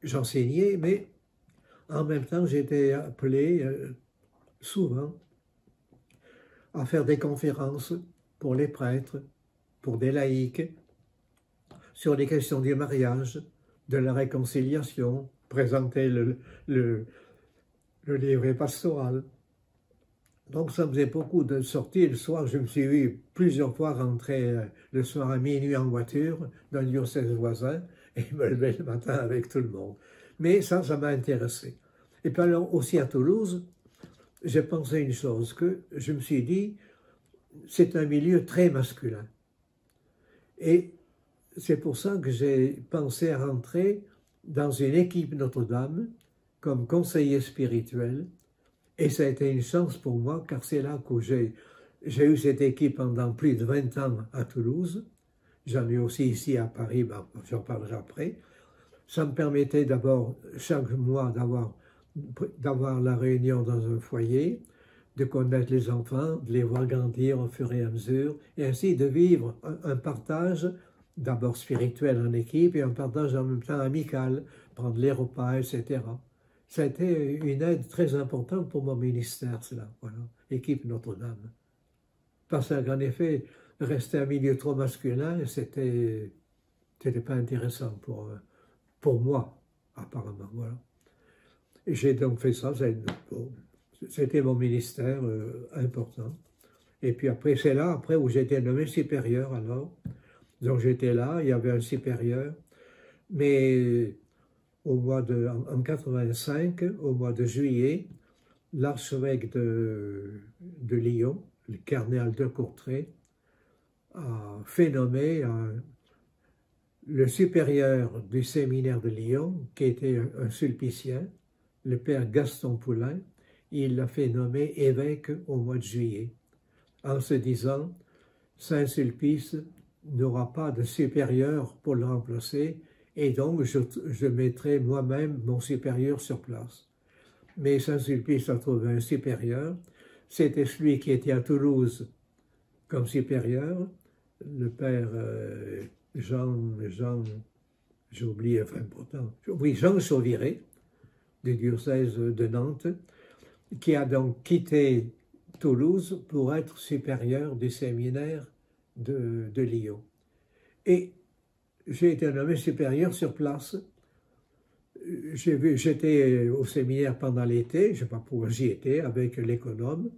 j'enseignais, mais en même temps, j'étais appelé souvent à faire des conférences pour les prêtres, pour des laïcs, sur les questions du mariage, de la réconciliation, présenter le livret pastoral. Donc ça me faisait beaucoup de sorties. Le soir, je me suis vu plusieurs fois rentrer le soir à minuit en voiture dans le diocèse voisin et me lever le matin avec tout le monde. Mais ça m'a intéressé. Et puis alors aussi à Toulouse, j'ai pensé une chose, que je me suis dit, c'est un milieu très masculin. Et c'est pour ça que j'ai pensé à rentrer dans une équipe Notre-Dame comme conseiller spirituel. Et ça a été une chance pour moi, car c'est là que j'ai eu cette équipe pendant plus de 20 ans à Toulouse. J'en ai aussi ici à Paris, ben, j'en parlerai après. Ça me permettait d'abord, chaque mois, d'avoir la réunion dans un foyer, de connaître les enfants, de les voir grandir au fur et à mesure, et ainsi de vivre un partage, d'abord spirituel en équipe, et un partage en même temps amical, prendre les repas, etc. Ça a été une aide très importante pour mon ministère, cela, voilà, équipe Notre-Dame. Parce qu'en effet, rester un milieu trop masculin, c'était pas intéressant pour moi, apparemment, voilà. Et j'ai donc fait ça, c'était mon ministère important. Et puis après, c'est là, après, où j'ai été nommé supérieur, alors. Donc j'étais là, il y avait un supérieur, mais en 85, au mois de juillet, l'archevêque de Lyon, le cardinal de Courtrai, a fait nommer le supérieur du séminaire de Lyon, qui était un sulpicien, le père Gaston Poulain. Il l'a fait nommer évêque au mois de juillet, en se disant « Saint-Sulpice n'aura pas de supérieur pour le remplacer, et donc je mettrai moi-même mon supérieur sur place. » Mais Saint-Sulpice a trouvé un supérieur, c'était celui qui était à Toulouse comme supérieur, le père j'ai oublié, enfin pourtant, oui, Jean Chauviré, du diocèse de Nantes, qui a donc quitté Toulouse pour être supérieur du séminaire de Lyon. Et j'ai été nommé supérieur sur place. J'étais au séminaire pendant l'été, je ne sais pas pourquoi j'y étais, avec l'économe.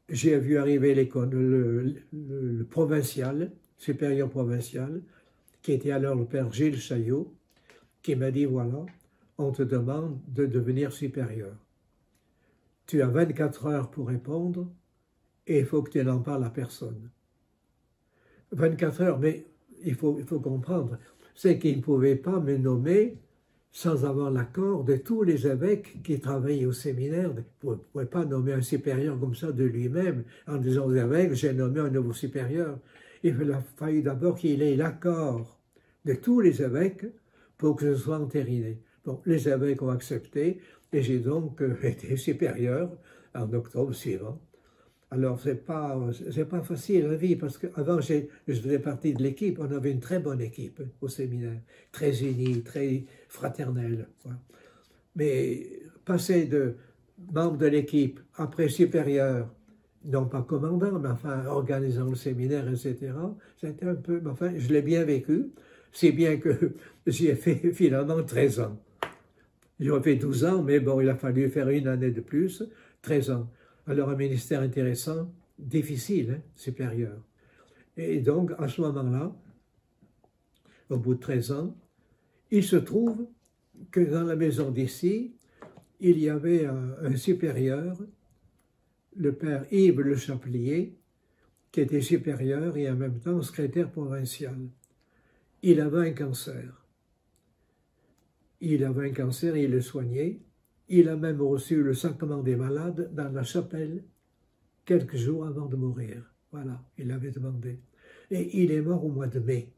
J'ai vu arriver le provincial, supérieur provincial, qui était alors le père Gilles Chaillot, qui m'a dit, voilà, on te demande de devenir supérieur. Tu as 24 heures pour répondre et il faut que tu n'en parles à personne. 24 heures, mais il faut comprendre, c'est qu'il ne pouvait pas me nommer sans avoir l'accord de tous les évêques qui travaillaient au séminaire. Il ne pouvait pas nommer un supérieur comme ça de lui-même en disant aux évêques, j'ai nommé un nouveau supérieur. Il a fallu d'abord qu'il ait l'accord de tous les évêques pour que ce soit entériné. Bon, les évêques ont accepté et j'ai donc été supérieur en octobre suivant. Alors, c'est pas facile la vie, parce qu'avant, je faisais partie de l'équipe, on avait une très bonne équipe au séminaire, très unie, très fraternelle. Voilà. Mais passer de membre de l'équipe, après supérieur, non pas commandant, mais enfin organisant le séminaire, etc., c'était un peu, enfin, je l'ai bien vécu, si bien que j'y ai fait finalement 13 ans. J'aurais fait 12 ans, mais bon, il a fallu faire une année de plus, 13 ans. Alors un ministère intéressant, difficile, hein, supérieur. Et donc, à ce moment-là, au bout de 13 ans, il se trouve que dans la maison d'ici, il y avait un supérieur, le père Yves Le Chapelier, qui était supérieur et en même temps secrétaire provincial. Il avait un cancer. Il avait un cancer et il le soignait. Il a même reçu le sacrement des malades dans la chapelle quelques jours avant de mourir. Voilà, il avait demandé. Et il est mort au mois de mai.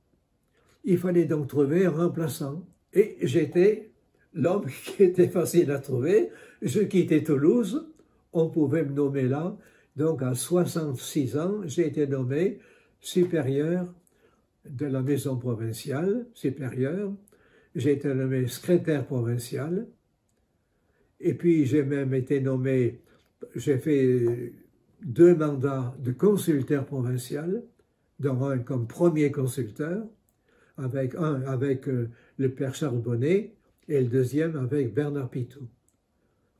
Il fallait donc trouver un remplaçant. Et j'étais l'homme qui était facile à trouver. Je quittais Toulouse, on pouvait me nommer là. Donc à 66 ans, j'ai été nommé supérieur de la maison provinciale, supérieur. J'ai été nommé secrétaire provincial. Et puis j'ai même été nommé, j'ai fait 2 mandats de consulteur provincial, dont un comme premier consulteur, avec le père Charles Bonnet, et le deuxième avec Bernard Pitou.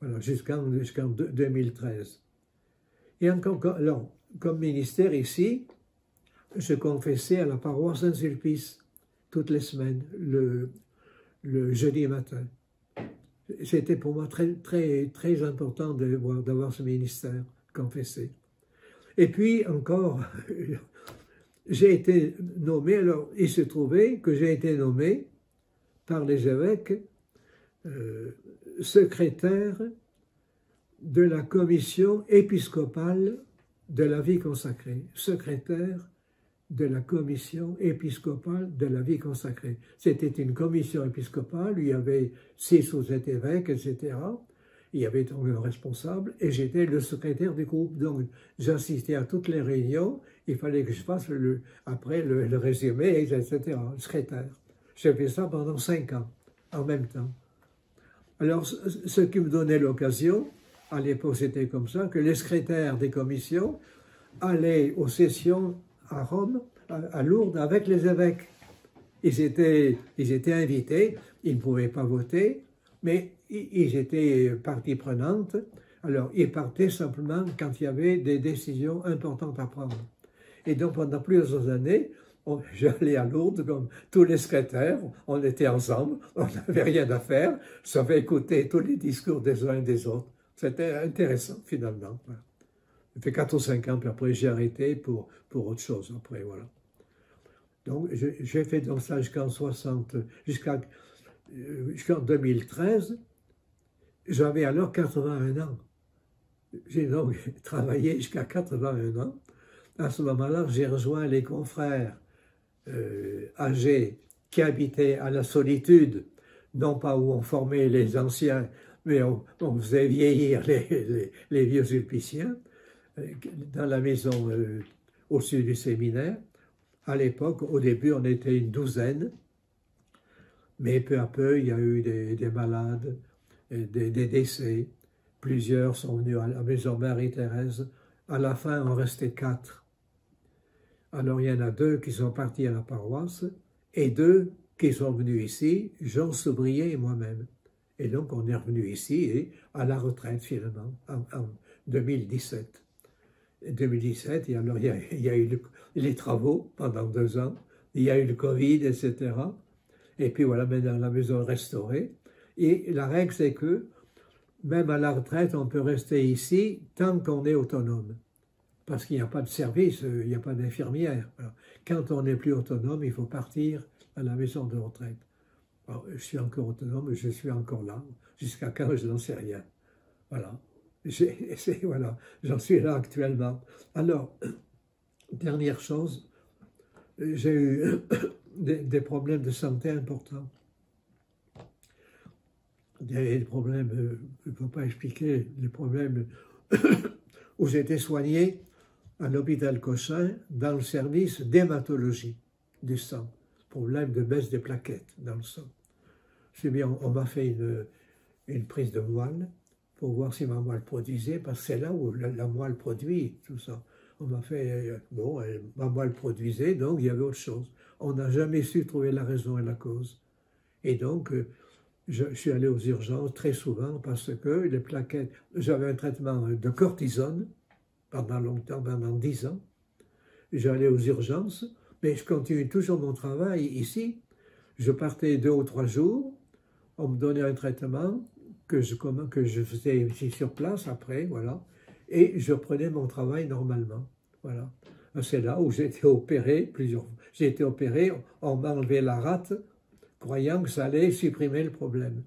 Voilà, jusqu'en 2013. Et encore, alors, comme ministère ici, je confessais à la paroisse Saint-Sulpice toutes les semaines, le jeudi matin. C'était pour moi très, très, très important d'avoir ce ministère confessé. Et puis encore, j'ai été nommé, alors il se trouvait que j'ai été nommé par les évêques secrétaire de la commission épiscopale de la vie consacrée. Secrétaire de la commission épiscopale de la vie consacrée. C'était une commission épiscopale, il y avait 6 ou 7 évêques, etc. Il y avait donc un responsable, et j'étais le secrétaire du groupe. Donc, j'assistais à toutes les réunions, il fallait que je fasse après le résumé, etc. Le secrétaire. J'ai fait ça pendant 5 ans, en même temps. Alors, ce qui me donnait l'occasion, à l'époque c'était comme ça, que les secrétaires des commissions allaient aux sessions à Rome, à Lourdes, avec les évêques. Ils étaient invités, ils ne pouvaient pas voter, mais ils étaient partie prenante. Alors, ils partaient simplement quand il y avait des décisions importantes à prendre. Et donc, pendant plusieurs années, j'allais à Lourdes comme tous les secrétaires, on était ensemble, on n'avait rien à faire, sauf écouter tous les discours des uns et des autres. C'était intéressant, finalement. Ça fait 4 ou 5 ans, puis après j'ai arrêté pour autre chose, après, voilà. Donc, j'ai fait donc ça jusqu'en 2013. J'avais alors 81 ans. J'ai donc travaillé jusqu'à 81 ans. À ce moment-là, j'ai rejoint les confrères âgés qui habitaient à la solitude, non pas où on formait les anciens, mais on faisait vieillir les vieux sulpiciens, dans la maison au sud du séminaire. À l'époque, au début, on était une douzaine, mais peu à peu, il y a eu des malades, des décès. Plusieurs sont venus à la maison Marie-Thérèse. À la fin, on restait 4. Alors, il y en a 2 qui sont partis à la paroisse et 2 qui sont venus ici, Jean Sobrier et moi-même. Et donc, on est revenu ici et à la retraite, finalement, en 2017. 2017, et alors il y a eu les travaux pendant 2 ans, il y a eu le Covid, etc. Et puis voilà, maintenant la maison est restaurée. Et la règle, c'est que même à la retraite, on peut rester ici tant qu'on est autonome. Parce qu'il n'y a pas de service, il n'y a pas d'infirmière. Quand on n'est plus autonome, il faut partir à la maison de retraite. Alors, je suis encore autonome, je suis encore là. Jusqu'à quand, je n'en sais rien. Voilà. Voilà, j'en suis là actuellement. Alors, dernière chose, j'ai eu des problèmes de santé importants. Des problèmes, je ne peux pas expliquer, les problèmes où j'ai été soigné à l'hôpital Cochin dans le service d'hématologie du sang. Problème de baisse des plaquettes dans le sang. C'est bien, on m'a fait une prise de moelle pour voir si ma moelle produisait, parce que c'est là où la moelle produit tout ça. On m'a fait, bon, ma moelle produisait, donc il y avait autre chose. On n'a jamais su trouver la raison et la cause. Et donc, je suis allé aux urgences très souvent parce que les plaquettes, j'avais un traitement de cortisone pendant longtemps, pendant 10 ans. J'allais aux urgences, mais je continue toujours mon travail ici. Je partais 2 ou 3 jours, on me donnait un traitement que je faisais ici sur place après, voilà, et je prenais mon travail normalement, voilà. C'est là où j'ai été opéré plusieurs fois. J'ai été opéré, on m'a enlevé la rate, croyant que ça allait supprimer le problème.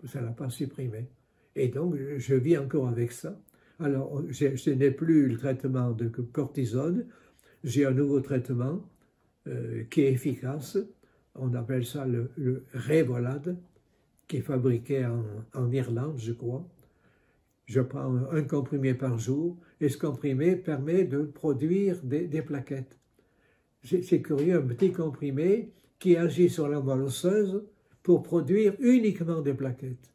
Ça ne l'a pas supprimé. Et donc, je vis encore avec ça. Alors, je n'ai plus le traitement de cortisone, j'ai un nouveau traitement qui est efficace. On appelle ça le Revolade, qui est fabriqué en Irlande, je crois. Je prends un comprimé par jour, et ce comprimé permet de produire des plaquettes. C'est curieux, un petit comprimé qui agit sur la moelle osseuse pour produire uniquement des plaquettes.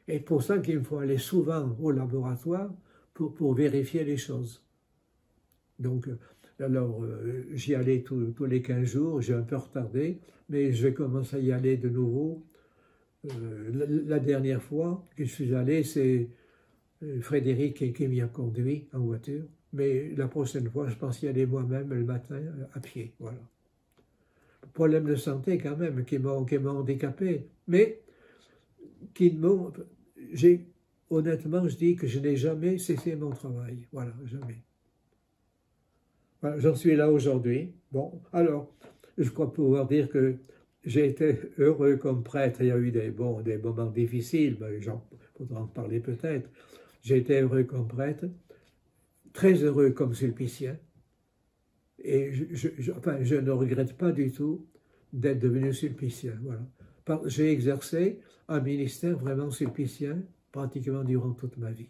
Et pour ça qu'il me faut aller souvent au laboratoire pour vérifier les choses. Donc, alors, j'y allais tous les 15 jours, j'ai un peu retardé, mais je vais commencer à y aller de nouveau. La dernière fois que je suis allé, c'est Frédéric qui m'y a conduit en voiture. Mais la prochaine fois, je pense y aller moi-même le matin à pied. Voilà. Problème de santé quand même qui m'ont handicapé, mais qui m'ont... Honnêtement, je dis que je n'ai jamais cessé mon travail. Voilà, jamais. Voilà, j'en suis là aujourd'hui. Bon, alors, je crois pouvoir dire que j'ai été heureux comme prêtre. Il y a eu des moments difficiles, mais j'en faudra en parler peut-être. J'ai été heureux comme prêtre, très heureux comme sulpicien. Et je ne regrette pas du tout d'être devenu sulpicien. Voilà. J'ai exercé un ministère vraiment sulpicien pratiquement durant toute ma vie.